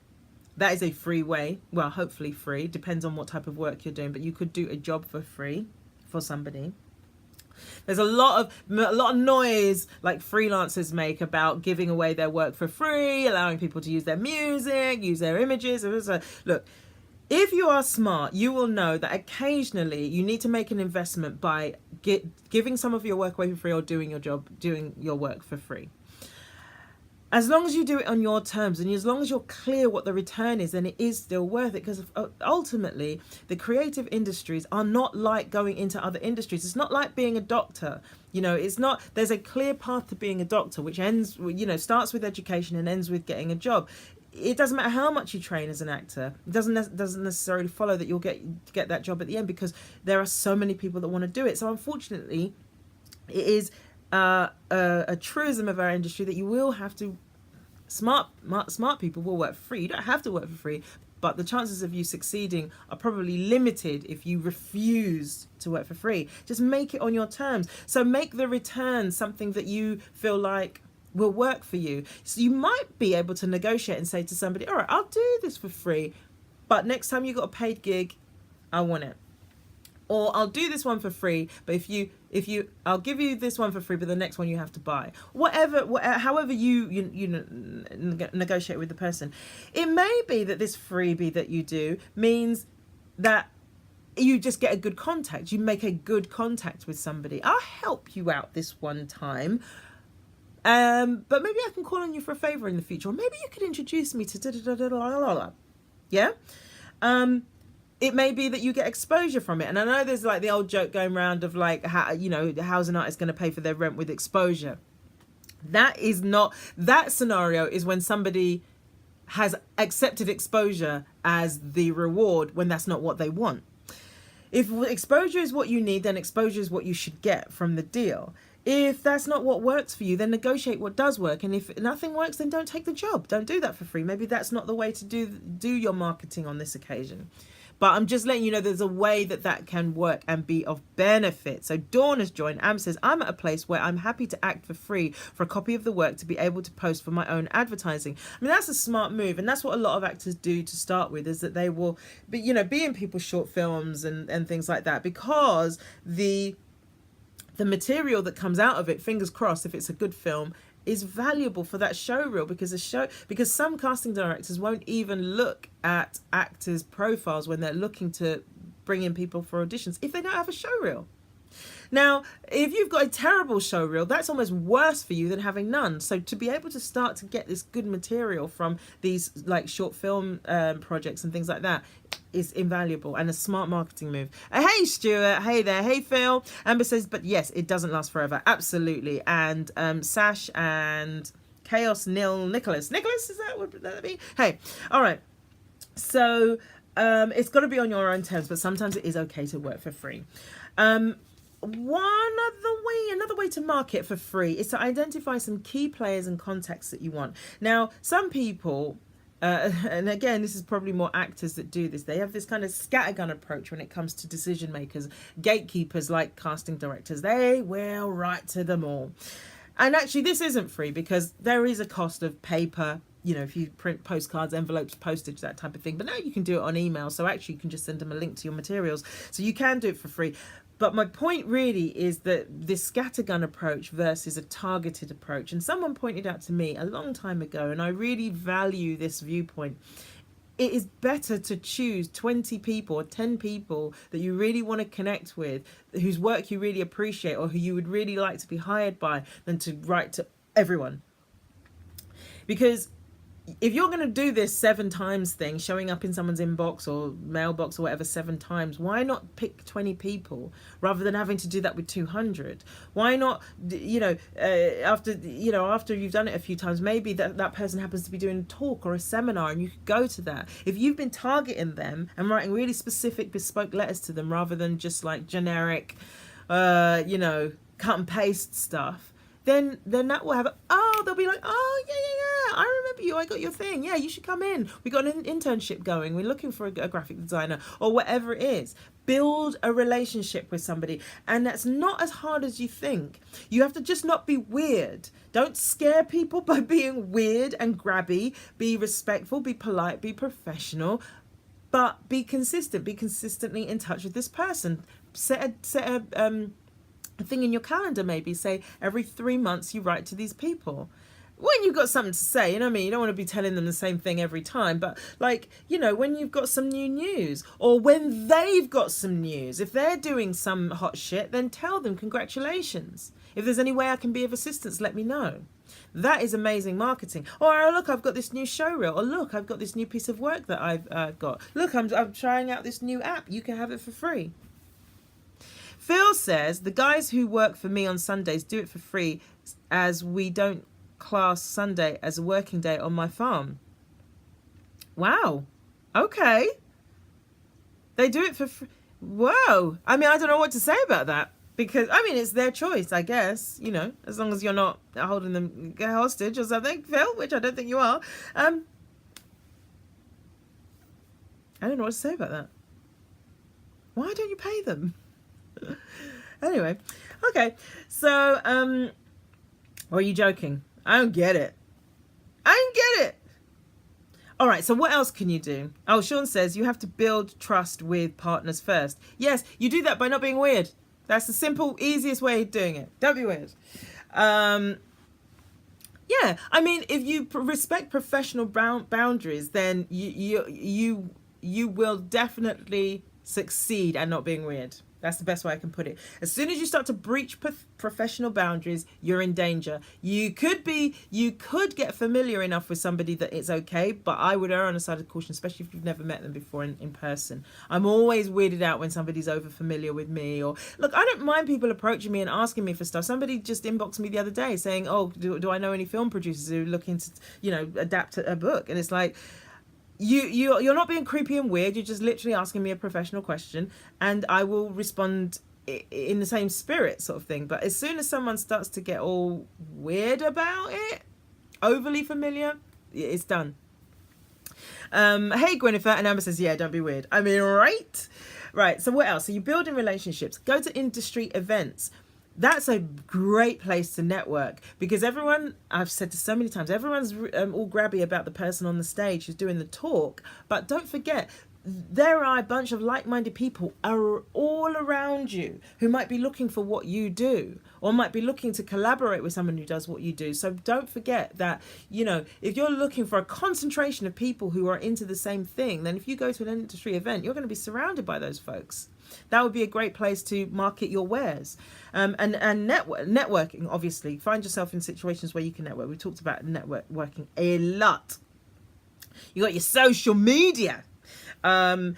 That is a free way. Well, hopefully free. Depends on what type of work you're doing. But you could do a job for free for somebody. There's a lot of noise like freelancers make about giving away their work for free, allowing people to use their music, use their images. Look, if you are smart, you will know that occasionally you need to make an investment by giving some of your work away for free or doing your work for free. As long as you do it on your terms and as long as you're clear what the return is, then it is still worth it, because ultimately the creative industries are not like going into other industries. It's not like being a doctor. You know, it's not, there's a clear path to being a doctor, which ends, you know, starts with education and ends with getting a job. It doesn't matter how much you train as an actor. It doesn't necessarily follow that you'll get that job at the end, because there are so many people that want to do it. So unfortunately, it is a truism of our industry that you will have to, smart people will work for free. You don't have to work for free, but the chances of you succeeding are probably limited if you refuse to work for free. Just make it on your terms. So make the return something that you feel like will work for you. So you might be able to negotiate and say to somebody, all right, I'll do this for free, but next time you got a paid gig, I want it. Or I'll do this one for free, but I'll give you this one for free, but the next one you have to buy. However you negotiate with the person. It may be that this freebie that you do means that you just get a good contact. You make a good contact with somebody. I'll help you out this one time. But maybe I can call on you for a favor in the future, or maybe you could introduce me to yeah. It may be that you get exposure from it, and I know there's like the old joke going around of like, how, you know, how's an artist going to pay for their rent with exposure? That is not, that scenario is when somebody has accepted exposure as the reward when that's not what they want. If exposure is what you need, then exposure is what you should get from the deal. If that's not what works for you, then negotiate what does work. And if nothing works, then don't take the job. Don't do that for free. Maybe that's not the way to do your marketing on this occasion. But I'm just letting you know there's a way that can work and be of benefit. So Dawn has joined. Am says, I'm at a place where I'm happy to act for free for a copy of the work to be able to post for my own advertising. I mean, that's a smart move. And that's what a lot of actors do to start with, is that they will be in people's short films and things like that, because the material that comes out of it, fingers crossed, if it's a good film, is valuable for that show reel, because some casting directors won't even look at actors' profiles when they're looking to bring in people for auditions if they don't have a show reel. Now, if you've got a terrible show reel, that's almost worse for you than having none. So to be able to start to get this good material from these like short film projects and things like that is invaluable and a smart marketing move. Hey Stuart, hey there, hey Phil. Amber says, but yes, it doesn't last forever. Absolutely. And Sash and Chaos Nicholas, is that what that be? Hey, all right. So it's got to be on your own terms, but sometimes it is okay to work for free. Another way to market for free is to identify some key players and contacts that you want. Now, some people, and again, this is probably more actors that do this, they have this kind of scattergun approach when it comes to decision makers, gatekeepers like casting directors. They will write to them all. And actually, this isn't free, because there is a cost of paper, if you print postcards, envelopes, postage, that type of thing. But now you can do it on email. So actually, you can just send them a link to your materials. So you can do it for free. But my point really is that this scattergun approach versus a targeted approach. And someone pointed out to me a long time ago, and I really value this viewpoint, it is better to choose 20 people or 10 people that you really want to connect with, whose work you really appreciate or who you would really like to be hired by, than to write to everyone. Because if you're going to do this 7 times thing, showing up in someone's inbox or mailbox or whatever 7 times, why not pick 20 people rather than having to do that with 200? Why not, after you've done it a few times, maybe that person happens to be doing a talk or a seminar and you could go to that. If you've been targeting them and writing really specific, bespoke letters to them rather than just like generic, cut and paste stuff, then that will have they'll be like, oh yeah, I remember you, I got your thing, yeah, you should come in, we got an internship going, we're looking for a graphic designer, or whatever it is. Build a relationship with somebody, and that's not as hard as you think. You have to just not be weird. Don't scare people by being weird and grabby. Be respectful, be polite, be professional, but be consistent. Be consistently in touch with this person. Set a thing in your calendar, maybe say every 3 months you write to these people when you've got something to say. You know what I mean? You don't want to be telling them the same thing every time, but when you've got some new news, or when they've got some news, if they're doing some hot shit, then tell them congratulations. If there's any way I can be of assistance, let me know. That is amazing marketing. Or look, I've got this new show reel. Or look, I've got this new piece of work that I've got. Look, I'm trying out this new app. You can have it for free. Phil says, the guys who work for me on Sundays do it for free, as we don't class Sunday as a working day on my farm. Wow. Okay. They do it for free. Whoa. I mean, I don't know what to say about that, because, I mean, it's their choice, I guess, as long as you're not holding them hostage or something, Phil, which I don't think you are. I don't know what to say about that. Why don't you pay them? Anyway, okay, so or are you joking? I don't get it. All right, so what else can you do? Oh, Sean says you have to build trust with partners first. Yes, you do that by not being weird. That's the simple, easiest way of doing it. Don't be weird. Yeah, I mean, if you respect professional boundaries, then you will definitely succeed at not being weird. That's the best way I can put it. As soon as you start to breach professional boundaries, you're in danger. You could get familiar enough with somebody that it's okay, but I would err on the side of caution, especially if you've never met them before in person. I'm always weirded out when somebody's over familiar with me. Or look, I don't mind people approaching me and asking me for stuff. Somebody just inboxed me the other day saying, oh, do I know any film producers who are looking to, adapt a book? And it's like, you're not being creepy and weird. You're just literally asking me a professional question, and I will respond in the same spirit, sort of thing. But as soon as someone starts to get all weird about it, overly familiar, it's done. Hey Gwyneth, and Amber says, yeah, don't be weird. I mean, right. So what else? So you're building relationships. Go to industry events. That's a great place to network, because everyone, I've said this so many times, everyone's all grabby about the person on the stage who's doing the talk. But don't forget, there are a bunch of like-minded people all around you who might be looking for what you do, or might be looking to collaborate with someone who does what you do. So don't forget that, if you're looking for a concentration of people who are into the same thing, then if you go to an industry event, you're going to be surrounded by those folks. That would be a great place to market your wares. And networking, obviously. Find yourself in situations where you can network. We talked about networking a lot. You got your social media. You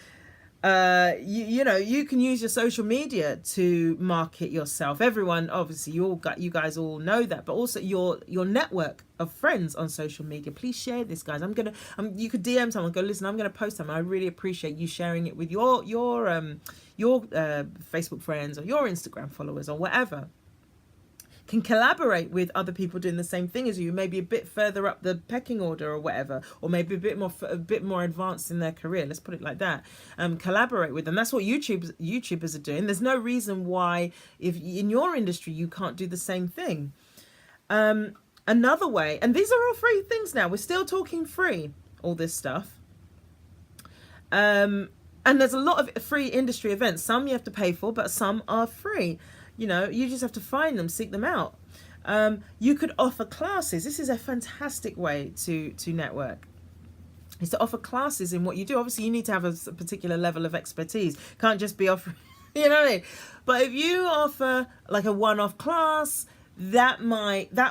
can use your social media to market yourself. Everyone, obviously, you guys all know that, but also your network of friends on social media. Please share this, guys. You could DM someone, go, listen, I'm gonna post something. I really appreciate you sharing it with your Facebook friends or your Instagram followers or whatever. Can collaborate with other people doing the same thing as you, maybe a bit further up the pecking order or whatever, or maybe a bit more advanced in their career. Let's put it like that. Collaborate with them. That's what YouTubers are doing. There's no reason why, if in your industry you can't do the same thing. Another way, and these are all free things now. We're still talking free, all this stuff. And there's a lot of free industry events. Some you have to pay for, but some are free. You just have to find them, seek them out. You could offer classes. This is a fantastic way to network. is to offer classes in what you do. Obviously, you need to have a particular level of expertise. Can't just be offering, you know what I mean? But if you offer like a one-off class, that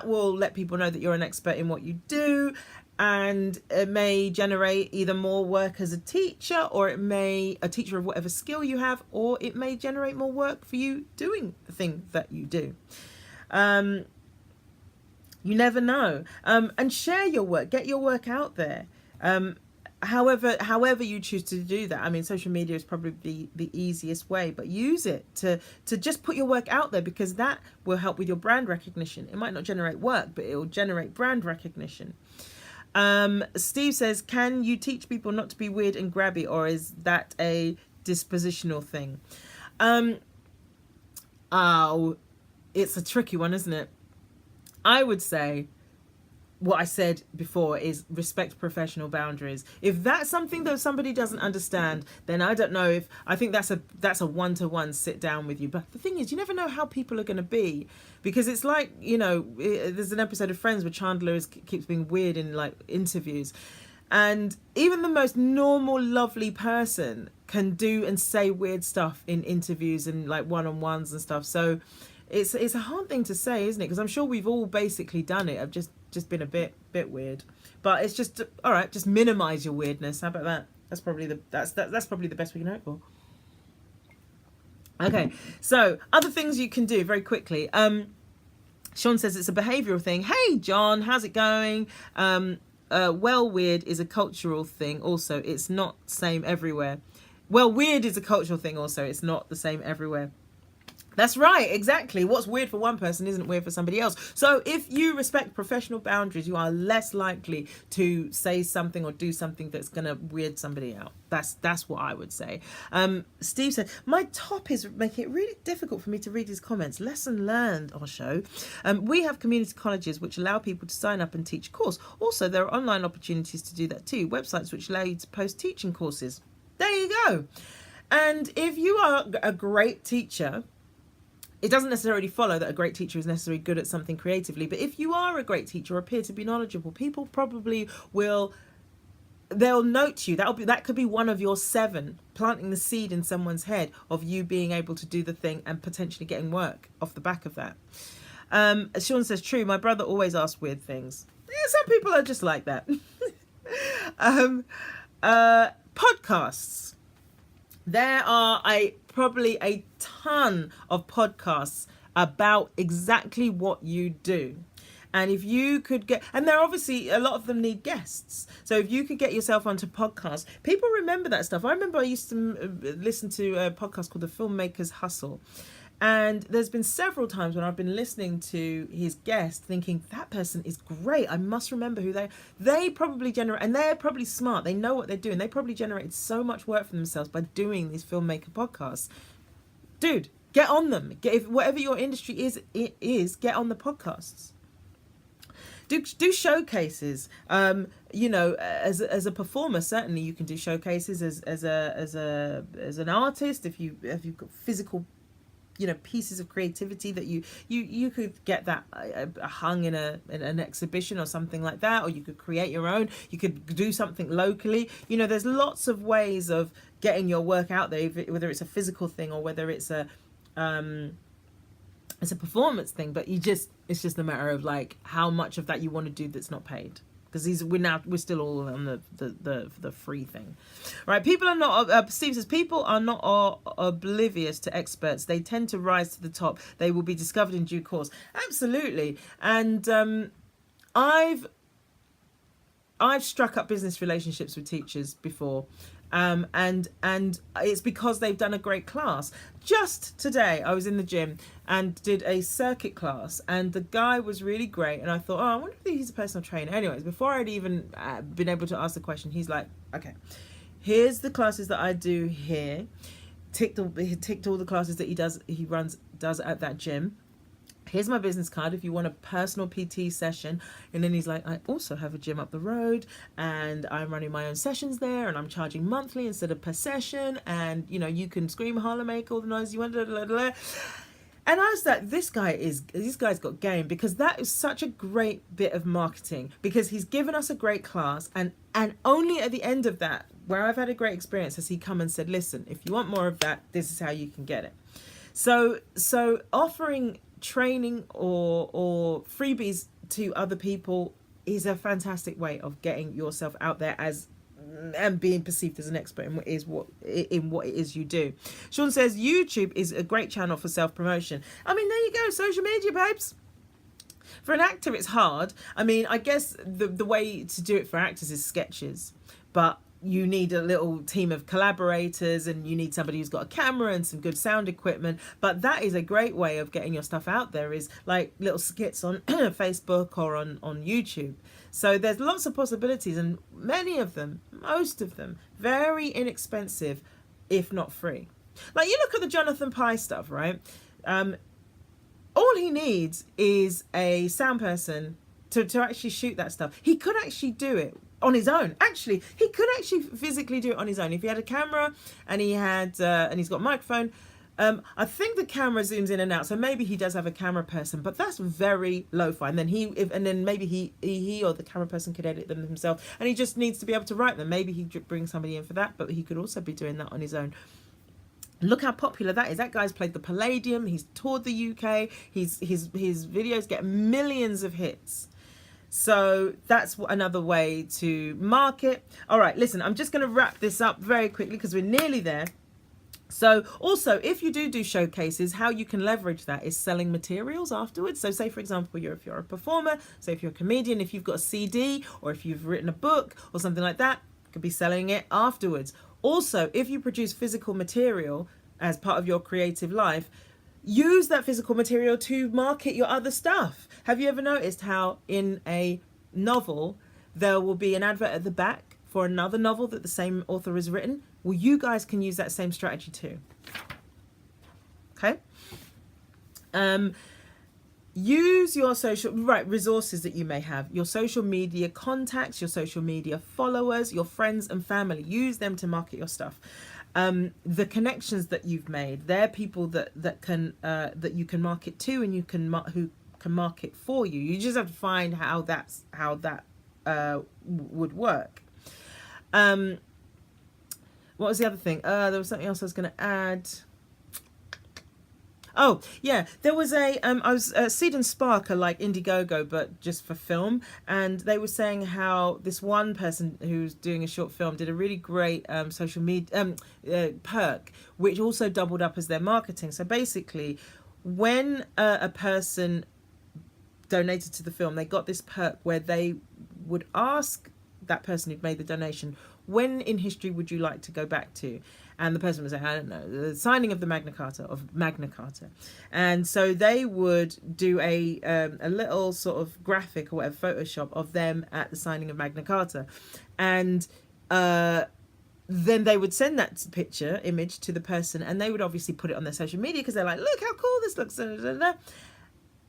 will let people know that you're an expert in what you do, and it may generate either more work as a teacher, or it may a teacher of whatever skill you have, or it may generate more work for you doing the thing that you do. You never know. And share your work, get your work out there. However you choose to do that. I mean, social media is probably the easiest way, but use it to just put your work out there, because that will help with your brand recognition. It might not generate work, but it will generate brand recognition. Steve says, can you teach people not to be weird and grabby, or is that a dispositional thing? Oh, it's a tricky one, isn't it? I would say what I said before is respect professional boundaries. If that's something that somebody doesn't understand, then I don't know if I think that's a one-to-one sit down with you. But the thing is, you never know how people are going to be, because it's like, you know, there's an episode of Friends where Chandler keeps being weird in like interviews, and even the most normal, lovely person can do and say weird stuff in interviews and like one-on-ones and stuff. So it's a hard thing to say, isn't it? Because I'm sure we've all basically done it. I've just been a bit weird, but it's just all right. Just minimize your weirdness. How about that? That's probably that's probably the best we can hope for. Okay, so other things you can do very quickly. Sean says it's a behavioural thing. Hey John, how's it going? Well, weird is a cultural thing. Also, it's not same everywhere. Well, weird is a cultural thing. Also, it's not the same everywhere. That's right, exactly. What's weird for one person isn't weird for somebody else. So if you respect professional boundaries, you are less likely to say something or do something that's going to weird somebody out. That's what I would say. Steve said, my top is making it really difficult for me to read his comments. Lesson learned, Osho. We have community colleges which allow people to sign up and teach a course. Also, there are online opportunities to do that too. Websites which allow you to post teaching courses. There you go. And if you are a great teacher, it doesn't necessarily follow that a great teacher is necessarily good at something creatively, but if you are a great teacher or appear to be knowledgeable, people probably they'll note you. That could be one of your 7, planting the seed in someone's head of you being able to do the thing and potentially getting work off the back of that. Sean says, true, my brother always asks weird things. Yeah, some people are just like that. Podcasts. There are probably a ton of podcasts about exactly what you do. And if you could and there obviously a lot of them need guests. So if you could get yourself onto podcasts, people remember that stuff. I remember I used to listen to a podcast called The Filmmaker's Hustle. And there's been several times when I've been listening to his guest thinking, that person is great. I must remember who they probably generate, and they're probably smart. They know what they're doing. They probably generated so much work for themselves by doing these filmmaker podcasts. Dude, get on them. If whatever your industry is, get on the podcasts. Do showcases. You know, as a performer, certainly you can do showcases as an artist. If you've got physical, you know, pieces of creativity that you could get that hung in an exhibition or something like that, or you could create your own. You could do something locally. You know, there's lots of ways of getting your work out there, whether it's a physical thing or whether it's a performance thing. But it's just a matter of like how much of that you want to do that's not paid. Because we're still all on the free thing, right? People are not. Steve says people are not oblivious to experts. They tend to rise to the top. They will be discovered in due course. Absolutely, and I've struck up business relationships with teachers before, and it's because they've done a great class. Just today, I was in the gym and did a circuit class, and the guy was really great. And I thought, I wonder if he's a personal trainer. Anyways, before I'd even been able to ask the question, he's like, okay, here's the classes that I do here. Ticked all the classes that he does at that gym. Here's my business card if you want a personal PT session. And then he's like, I also have a gym up the road and I'm running my own sessions there and I'm charging monthly instead of per session. And, you know, you can scream, holler, make all the noise you want. Blah, blah, blah. And I was like, this guy's got game, because that is such a great bit of marketing, because he's given us a great class, and only at the end of that, where I've had a great experience, has he come and said, listen, if you want more of that, this is how you can get it. So offering training or freebies to other people is a fantastic way of getting yourself out there and being perceived as an expert in what it is you do. Sean says YouTube is a great channel for self-promotion. I mean, there you go, social media, babes. For an actor, it's hard. I mean, I guess the way to do it for actors is sketches, but you need a little team of collaborators, and you need somebody who's got a camera and some good sound equipment. But that is a great way of getting your stuff out there, is like little skits on Facebook or on YouTube. So there's lots of possibilities, and most of them, very inexpensive, if not free. Like, you look at the Jonathan Pie stuff, right? All he needs is a sound person to actually shoot that stuff. He could actually do it on his own. Actually, he could actually physically do it on his own if he had a camera and and he's got a microphone. I think the camera zooms in and out, so maybe he does have a camera person, but that's very lo-fi. And then maybe he or the camera person could edit them himself, and he just needs to be able to write them. Maybe he bring somebody in for that, but he could also be doing that on his own. Look how popular that is. That guy's played the Palladium. He's toured the UK. His videos get millions of hits. So that's another way to market. All right, listen, I'm just going to wrap this up very quickly because we're nearly there. So also, if you do showcases, how you can leverage that is selling materials afterwards. So say, for example, if you're a performer, say if you're a comedian, if you've got a CD or if you've written a book or something like that, you could be selling it afterwards. Also, if you produce physical material as part of your creative life, use that physical material to market your other stuff. Have you ever noticed how in a novel there will be an advert at the back for another novel that the same author has written? Well, you guys can use that same strategy too. Okay? Use your resources that you may have, your social media contacts, your social media followers, your friends and family. Use them to market your stuff. The connections that you've made, they're people that you can market to, and who can market for you. You just have to find how that would work. What was the other thing? There was something else I was going to add. Oh, yeah, there was Seed and Spark are like Indiegogo, but just for film. And they were saying how this one person who's doing a short film did a really great social media perk, which also doubled up as their marketing. So basically, when a person donated to the film, they got this perk where they would ask that person who'd made the donation, when in history would you like to go back to? And the person was like, I don't know, the signing of the Magna Carta. And so they would do a little sort of graphic or whatever, Photoshop of them at the signing of Magna Carta. And then they would send that image to the person, and they would obviously put it on their social media because they're like, look how cool this looks.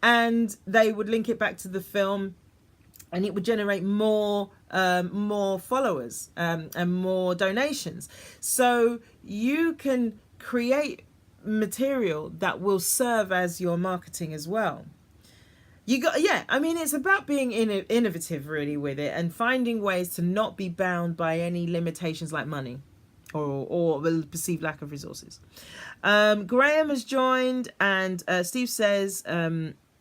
And they would link it back to the film, and it would generate more followers and more donations. So you can create material that will serve as your marketing as well. It's about being innovative really with it, and finding ways to not be bound by any limitations like money or the perceived lack of resources. Graham has joined, and Steve says,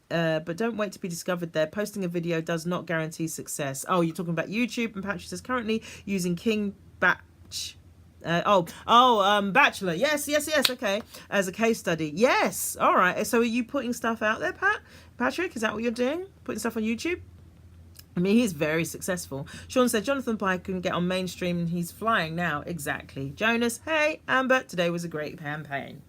but don't wait to be discovered there. Posting a video does not guarantee success. Oh, you're talking about YouTube, and Patrick says currently using King Batch. Bachelor. Yes, okay. As a case study. Yes. All right. So are you putting stuff out there, Patrick? Is that what you're doing? Putting stuff on YouTube? I mean, he's very successful. Sean said Jonathan Pie couldn't get on mainstream and he's flying now. Exactly. Jonas, hey, Amber, today was a great campaign.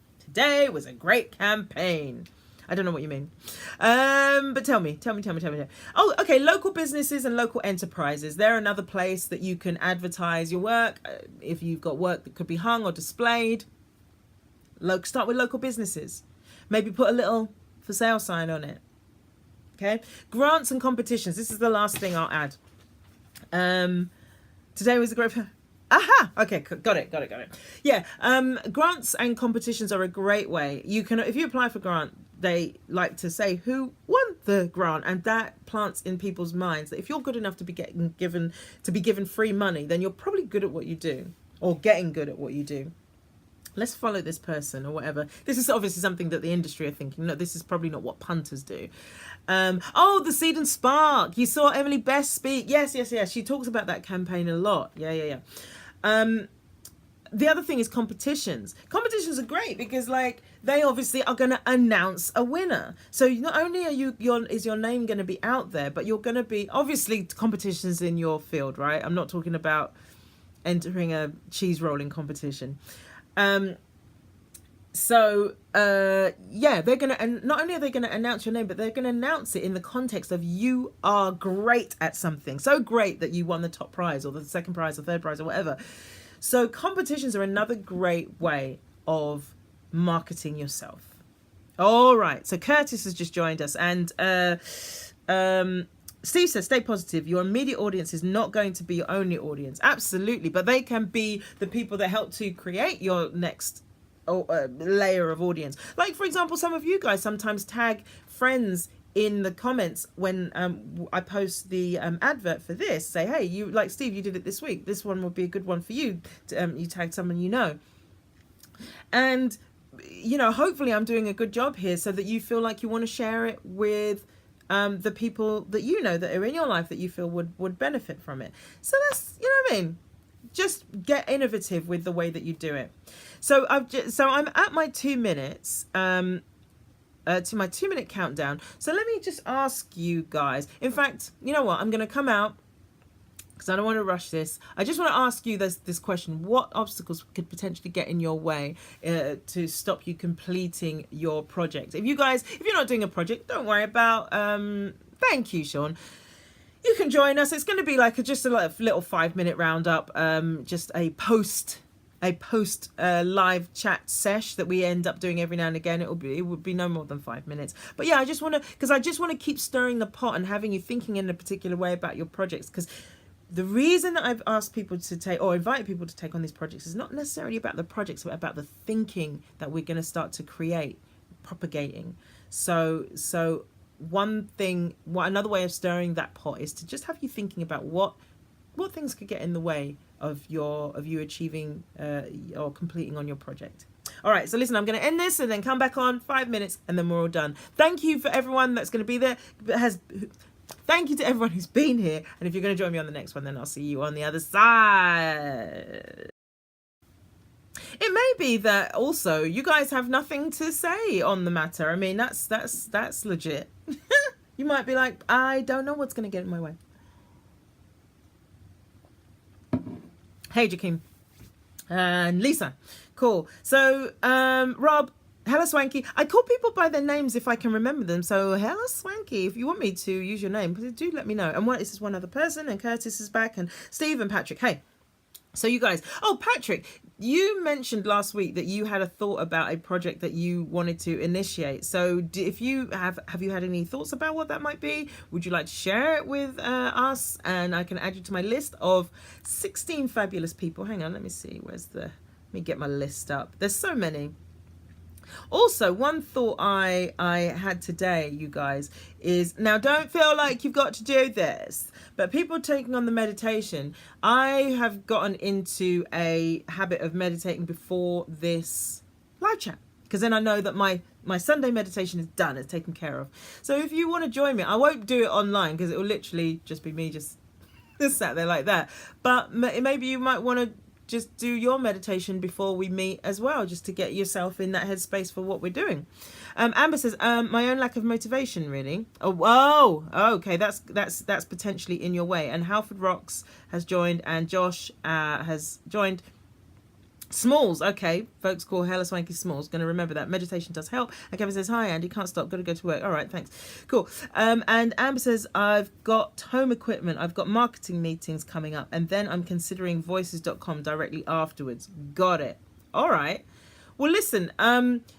I don't know what you mean. But tell me. Oh, okay. Local businesses and local enterprises. They're another place that you can advertise your work. If you've got work that could be hung or displayed. Start with local businesses. Maybe put a little for sale sign on it. Okay. Grants and competitions. This is the last thing I'll add. Today was a great... Aha! Okay, got it. Yeah, grants and competitions are a great way. You can, if you apply for they like to say who won the grant, and that plants in people's minds that if you're good enough to be given free money, then you're probably good at what you do, or getting good at what you do. Let's follow this person or whatever. This is obviously something that the industry are thinking. No, this is probably not what punters do. Oh, the Seed and Spark. You saw Emily Best speak. Yes. She talks about that campaign a lot. Yeah. The other thing is competitions. Competitions are great because, like, they obviously are going to announce a winner. So not only is your name going to be out there, but you're going to be, obviously, competitions in your field, right? I'm not talking about entering a cheese rolling competition. They're going to, and not only are they going to announce your name, but they're going to announce it in the context of you are great at something. So great that you won the top prize or the second prize or third prize or whatever. So competitions are another great way of marketing yourself. All right. So Curtis has just joined us, and Steve says, stay positive. Your immediate audience is not going to be your only audience. Absolutely. But they can be the people that help to create your next layer of audience. Like, for example, some of you guys sometimes tag friends in the comments when I post the advert for this. Say, hey, you, like Steve, you did it this week. This one would be a good one for you. You tagged someone you know. And, you know, hopefully I'm doing a good job here so that you feel like you want to share it with the people that you know that are in your life that you feel would benefit from it. So that's, you know what I mean? Just get innovative with the way that you do it. So I'm at my 2 minutes, to my 2 minute countdown. So let me just ask you guys. In fact, you know what? I'm going to come out because I don't want to rush this. I just want to ask you this question. What obstacles could potentially get in your way to stop you completing your project? If you're not doing a project, don't worry about, thank you, Sean. You can join us. It's going to be like just a little 5-minute roundup, just a post live chat sesh that we end up doing every now and again. It would be no more than 5 minutes. But yeah, I just want to keep stirring the pot and having you thinking in a particular way about your projects, because the reason that I've asked people to take or invited people to take on these projects is not necessarily about the projects, but about the thinking that we're going to start to create, propagating. So another way of stirring that pot is to just have you thinking about what things could get in the way of you achieving or completing on your project. All right, so listen, I'm going to end this and then come back on 5 minutes and then we're all done. Thank you for everyone that's going to be there. Thank you to everyone who's been here. And if you're going to join me on the next one, then I'll see you on the other side. It may be that also you guys have nothing to say on the matter. I mean, that's legit. You might be like, I don't know what's going to get in my way. Hey, Jakim and Lisa. Cool. So, Rob, Hella Swanky. I call people by their names if I can remember them. So, Hella Swanky, if you want me to use your name, do let me know. And this is one other person, and Curtis is back, and Steve and Patrick. Hey. So you guys, Patrick, you mentioned last week that you had a thought about a project that you wanted to initiate. So if you have you had any thoughts about what that might be? Would you like to share it with us? And I can add you to my list of 16 fabulous people. Hang on, let me see. Let me get my list up. There's so many. Also, one thought I had today, you guys, is now don't feel like you've got to do this, but people taking on the meditation, I have gotten into a habit of meditating before this live chat, because then I know that my Sunday meditation is done, it's taken care of. So if you want to join me, I won't do it online because it will literally just be me just sat there like that, but maybe you might want to just do your meditation before we meet as well, just to get yourself in that headspace for what we're doing. Amber says, my own lack of motivation, really. Okay, that's potentially in your way. And Halford Rocks has joined, and Josh has joined. Smalls, okay, folks call Hella Swanky Smalls. Gonna remember that. Meditation does help. And Kevin says, hi Andy, can't stop, gotta go to work. All right, thanks. Cool. And Amber says, I've got home equipment, I've got marketing meetings coming up, and then I'm considering voices.com directly afterwards. Got it. All right. Well, listen,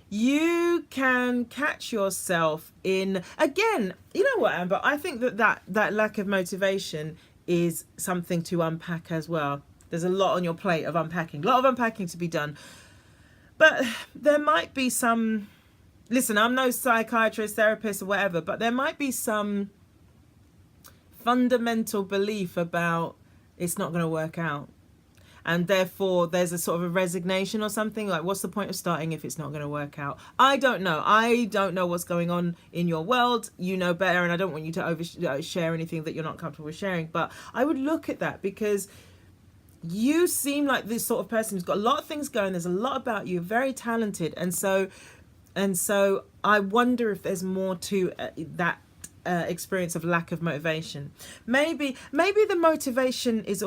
you can catch yourself in, again, you know what, Amber, I think that lack of motivation is something to unpack as well. There's a lot on your plate of unpacking, a lot of unpacking to be done. But there might be some listen, I'm no psychiatrist, therapist, or whatever, but there might be some fundamental belief about it's not going to work out. And therefore, there's a sort of a resignation or something. Like, what's the point of starting if it's not going to work out? I don't know. I don't know what's going on in your world. You know better, and I don't want you to overshare anything that you're not comfortable with sharing. But I would look at that because you seem like this sort of person who's got a lot of things going. There's a lot about you, very talented. And so I wonder if there's more to that experience of lack of motivation. Maybe the motivation is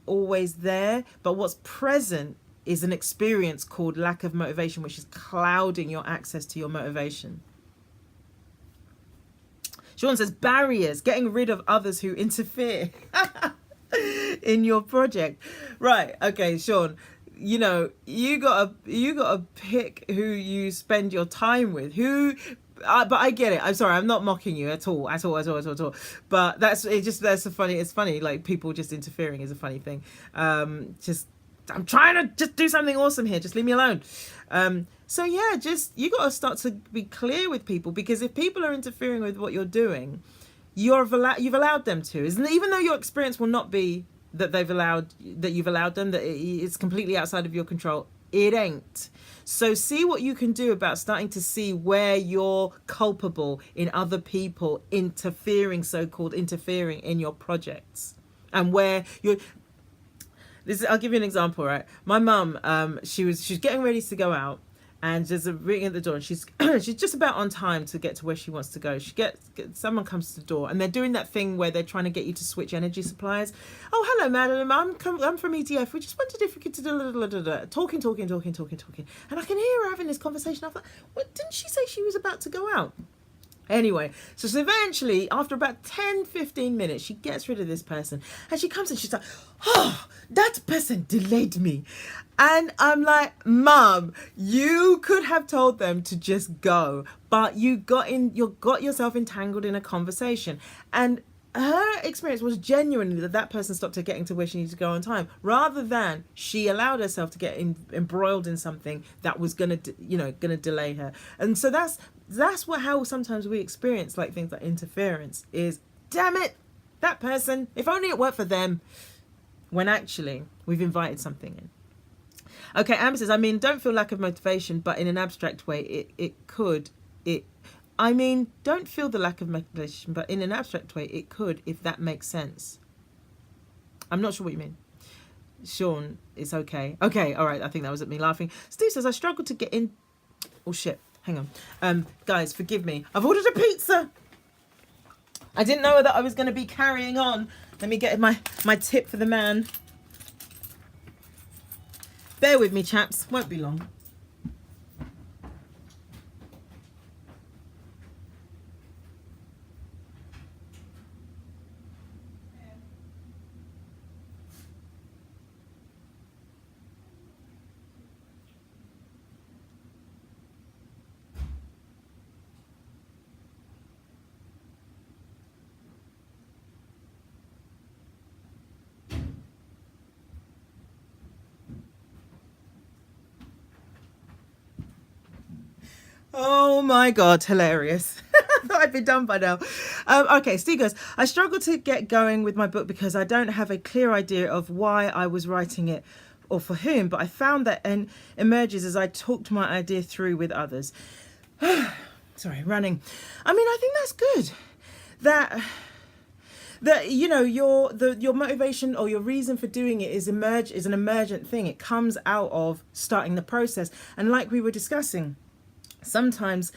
always there, but what's present is an experience called lack of motivation, which is clouding your access to your motivation. Sean says barriers, getting rid of others who interfere in your project. Right, okay, Sean, you know, you gotta pick who you spend your time with. But I get it. I'm sorry. I'm not mocking you at all. But that's it's funny. Like, people just interfering is a funny thing. I'm trying to just do something awesome here. Just leave me alone. So yeah, you got to start to be clear with people, because if people are interfering with what you're doing, you've allowed them to. Even though your experience will not be that you've allowed them, that it's completely outside of your control. It ain't. So see what you can do about starting to see where you're culpable in other people so-called interfering in your projects, and where I'll give you an example, right? My mum, she's getting ready to go out, and there's a ring at the door, and she's just about on time to get to where she wants to go. Someone comes to the door, and they're doing that thing where they're trying to get you to switch energy suppliers. Oh, hello, madam. I'm from EDF. We just wondered if we could do talking, and I can hear her having this conversation. I thought, well, didn't she say she was about to go out? Anyway, so eventually, after about 10-15 minutes, she gets rid of this person, and she comes and she's like, oh, that person delayed me. And I'm like, Mum, you could have told them to just go, but you got yourself entangled in a conversation. And her experience was genuinely that person stopped her getting to where she needed to go on time, rather than she allowed herself to get embroiled in something that was gonna delay her. And so that's how sometimes we experience like things like interference. Is, damn it, that person, if only it worked for them, when actually we've invited something in. Okay, Amber says, I mean, don't feel lack of motivation, but in an abstract way, don't feel the lack of motivation, but in an abstract way, it could, if that makes sense. I'm not sure what you mean. Sean, it's okay. Okay, all right, I think that was at me laughing. Steve says, I struggle to get in. Oh, shit, hang on. Guys, forgive me. I've ordered a pizza. I didn't know that I was going to be carrying on. Let me get my tip for the man. Bear with me, chaps. Won't be long. Oh my God, hilarious. I thought I'd be done by now. Okay, Steve goes, I struggle to get going with my book because I don't have a clear idea of why I was writing it or for whom, but I found that emerges as I talked my idea through with others. Sorry, running. I mean, I think that's good. That you know, your motivation or your reason for doing it is an emergent thing. It comes out of starting the process. And like we were discussing, sometimes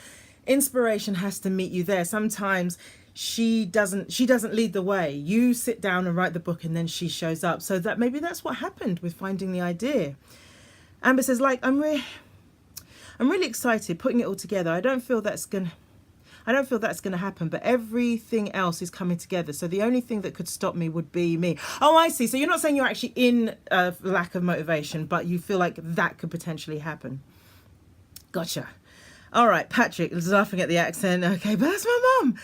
inspiration has to meet you there. Sometimes she doesn't lead the way. You sit down and write the book, and then she shows up. So that maybe that's what happened with finding the idea. Amber says, like, I'm really excited putting it all together. I don't feel that's gonna happen, but everything else is coming together. So the only thing that could stop me would be me. Oh, I see. So you're not saying you're actually in a lack of motivation, but you feel like that could potentially happen. Gotcha. All right, Patrick is laughing at the accent. Okay, but that's my mum.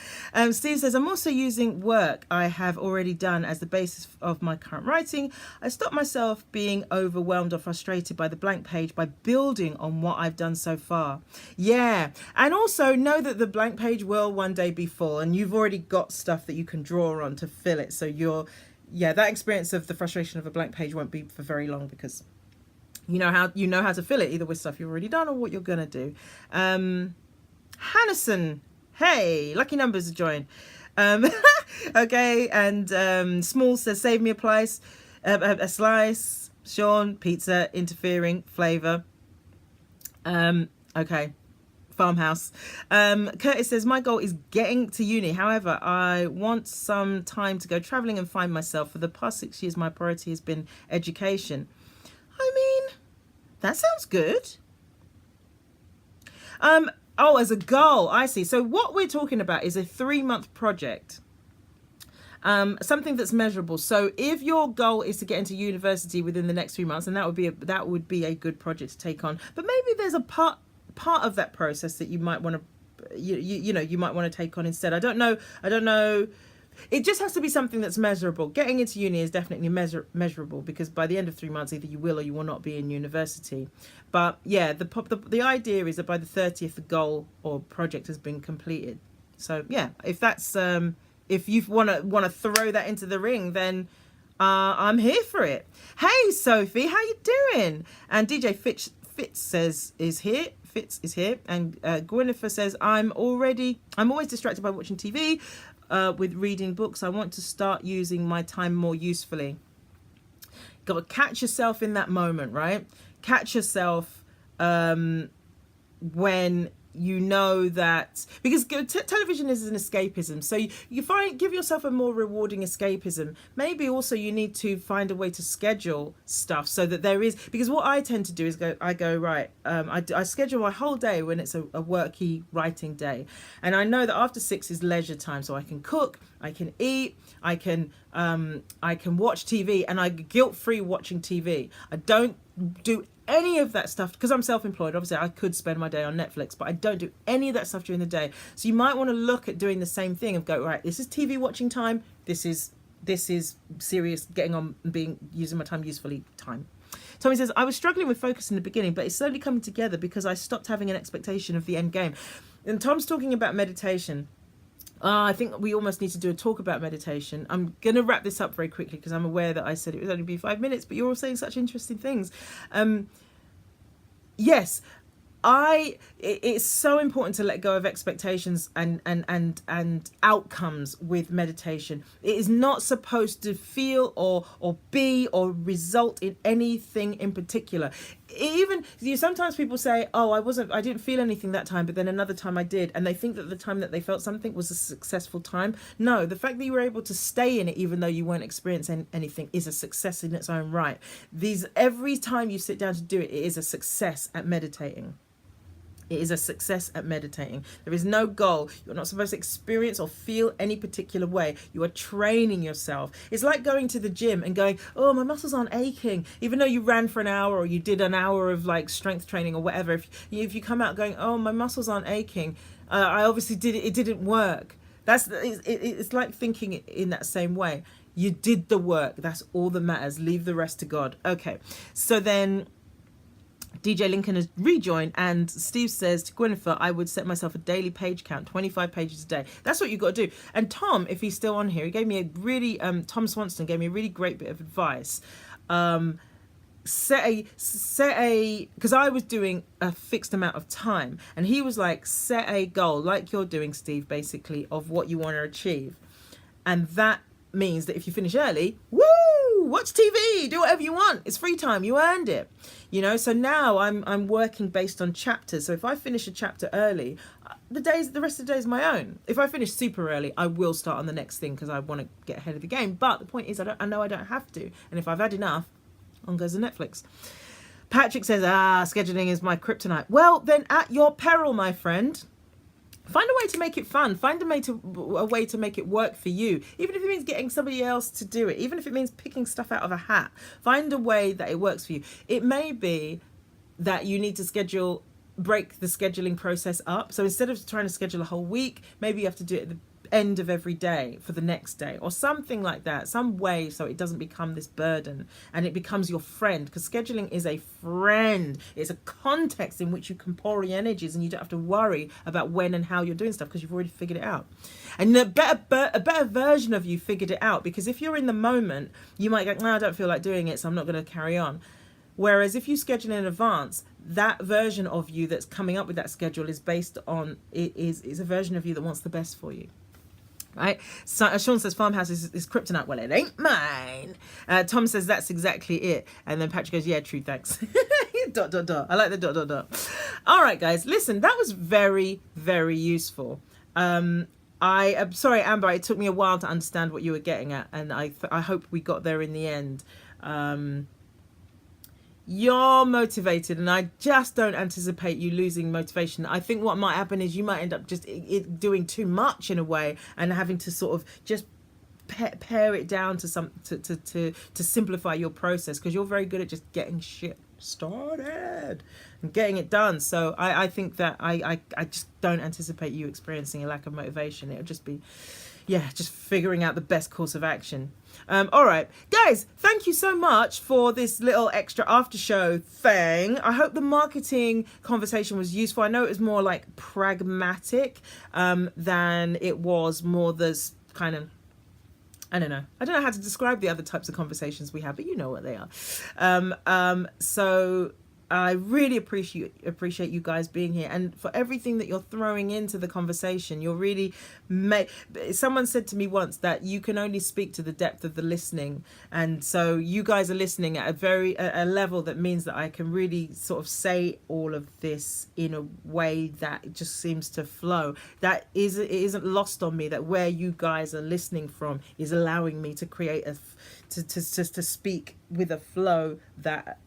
Steve says, I'm also using work I have already done as the basis of my current writing. I stop myself being overwhelmed or frustrated by the blank page by building on what I've done so far. Yeah, and also know that the blank page will one day be full, and you've already got stuff that you can draw on to fill it. So that experience of the frustration of a blank page won't be for very long, because you know how to fill it, either with stuff you've already done or what you're gonna do. Hannison, hey, lucky numbers have joined. Okay, and Small says, save me a slice. Sean, pizza, interfering, flavour. Okay, farmhouse. Curtis says, my goal is getting to uni. However, I want some time to go travelling and find myself. For the past 6 years, my priority has been education. I mean, that sounds good. As a goal, I see. So what we're talking about is a 3-month project. Something that's measurable. So if your goal is to get into university within the next 3 months, then that would be a good project to take on. But maybe there's a part of that process that you might want to you might want to take on instead. I don't know. It just has to be something that's measurable. Getting into uni is definitely measurable, because by the end of 3 months, either you will or you will not be in university. But yeah, the idea is that by the 30th, the goal or project has been completed. So yeah, if that's if you want to throw that into the ring, then I'm here for it. Hey Sophie, how you doing? And DJ Fitz is here. Fitz is here, and Gwyneth says, I'm always distracted by watching TV. With reading books, I want to start using my time more usefully. Got to catch yourself in that moment, right? Catch yourself when you know that, because television is an escapism. So you give yourself a more rewarding escapism. Maybe also you need to find a way to schedule stuff so that there is, because what I tend to do is I schedule my whole day when it's a worky writing day, and I know that after 6 is leisure time, so I can cook, I can eat, I can watch TV, and I'm guilt-free watching TV. I don't do any of that stuff because I'm self-employed. Obviously I could spend my day on Netflix, but I don't do any of that stuff during the day. So you might want to look at doing the same thing and go, right, this is TV watching time, this is serious getting on and using my time usefully time. Tommy says, I was struggling with focus in the beginning, but it's slowly coming together because I stopped having an expectation of the end game. And Tom's talking about meditation. I think we almost need to do a talk about meditation. I'm going to wrap this up very quickly because I'm aware that I said it would only be 5 minutes, but you're all saying such interesting things. Yes, it's so important to let go of expectations and outcomes with meditation. It is not supposed to feel or be or result in anything in particular. Even sometimes people say, oh, I didn't feel anything that time, but then another time I did, and they think that the time that they felt something was a successful time. No, the fact that you were able to stay in it even though you weren't experiencing anything is a success in its own right. Every time you sit down to do it, it is a success at meditating. It is a success at meditating. There is no goal. You're not supposed to experience or feel any particular way. You are training yourself. It's like going to the gym and going, oh, my muscles aren't aching. Even though you ran for an hour or you did an hour of like strength training or whatever, if you come out going, oh, my muscles aren't aching, I obviously did it. It didn't work. It's like thinking in that same way. You did the work. That's all that matters. Leave the rest to God. Okay. So then DJ Lincoln has rejoined, and Steve says to Gwyneth, I would set myself a daily page count, 25 pages a day. That's what you've got to do. And Tom, if he's still on here, he gave me a really, Tom Swanston gave me a really great bit of advice. Because I was doing a fixed amount of time, and he was like, set a goal, like you're doing, Steve, basically, of what you want to achieve. And that means that if you finish early, woo, watch TV, do whatever you want. It's free time. You earned it. So now I'm working based on chapters. So if I finish a chapter early, the rest of the day is my own. If I finish super early, I will start on the next thing because I want to get ahead of the game. But the point is, I know I don't have to. And if I've had enough, on goes the Netflix. Patrick says, scheduling is my kryptonite. Well, then at your peril, my friend. Find a way to make it fun. Find a way to make it work for you. Even if it means getting somebody else to do it. Even if it means picking stuff out of a hat. Find a way that it works for you. It may be that you need to schedule break the scheduling process up. So instead of trying to schedule a whole week, maybe you have to do it at the end of every day for the next day or something like that, some way, so it doesn't become this burden and it becomes your friend, because scheduling is a friend. It's a context in which you can pour your energies and you don't have to worry about when and how you're doing stuff because you've already figured it out. And a better version of you figured it out, because if you're in the moment, you might go, no, I don't feel like doing it, so I'm not going to carry on. Whereas if you schedule in advance, that version of you that's coming up with that schedule is based on, is a version of you that wants the best for you. Right? So, Sean says farmhouse is kryptonite. Well, it ain't mine. Tom says that's exactly it. And then Patrick goes, yeah, true, thanks. ... I like the ... All right, guys, listen, that was very, very useful. I'm sorry, Amber, it took me a while to understand what you were getting at, and I hope we got there in the end. You're motivated, and I just don't anticipate you losing motivation. I think what might happen is you might end up just doing too much in a way and having to sort of just pare it down to to simplify your process, because you're very good at just getting shit started and getting it done. So I think that I just don't anticipate you experiencing a lack of motivation. It'll just be, yeah, just figuring out the best course of action. All right, guys, thank you so much for this little extra after show thing. I hope the marketing conversation was useful. I know it was more like pragmatic than it was more this kind of, I don't know how to describe the other types of conversations we have, but you know what they are. So I really appreciate you guys being here, and for everything that you're throwing into the conversation. You're really someone said to me once that you can only speak to the depth of the listening, and so you guys are listening at a level that means that I can really sort of say all of this in a way that just seems to flow. It isn't lost on me that where you guys are listening from is allowing me to create to speak with a flow that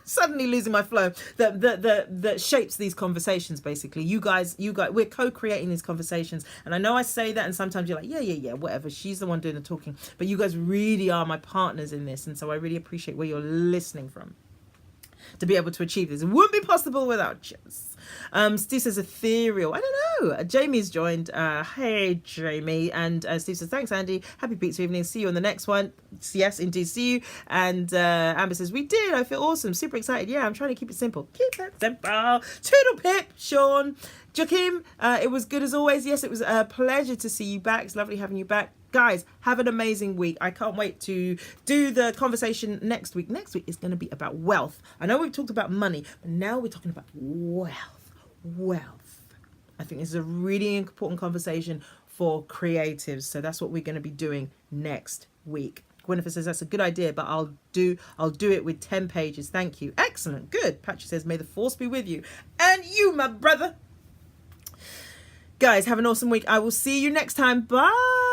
suddenly losing my flow that shapes these conversations. Basically, you guys, we're co-creating these conversations, and I know I say that, and sometimes you're like, yeah, whatever, she's the one doing the talking, but you guys really are my partners in this, and so I really appreciate where you're listening from to be able to achieve this. It wouldn't be possible without you. Steve says ethereal. I don't know. Jamie's joined. Hey, Jamie. And Steve says, thanks, Andy. Happy pizza evening. See you on the next one. Yes, indeed. See you. And Amber says, we did. I feel awesome. Super excited. Yeah, I'm trying to keep it simple. Keep it simple. Toodle pip, Sean. Joachim, it was good as always. Yes, it was a pleasure to see you back. It's lovely having you back. Guys, have an amazing week. I can't wait to do the conversation next week. Next week is going to be about wealth. I know we've talked about money, but now we're talking about wealth. I think this is a really important conversation for creatives. So that's what we're going to be doing next week. Gwyneth says that's a good idea, but I'll do it with 10 pages. Thank you. Excellent. Good. Patrick says, may the force be with you. And you, my brother. Guys, have an awesome week. I will see you next time. Bye.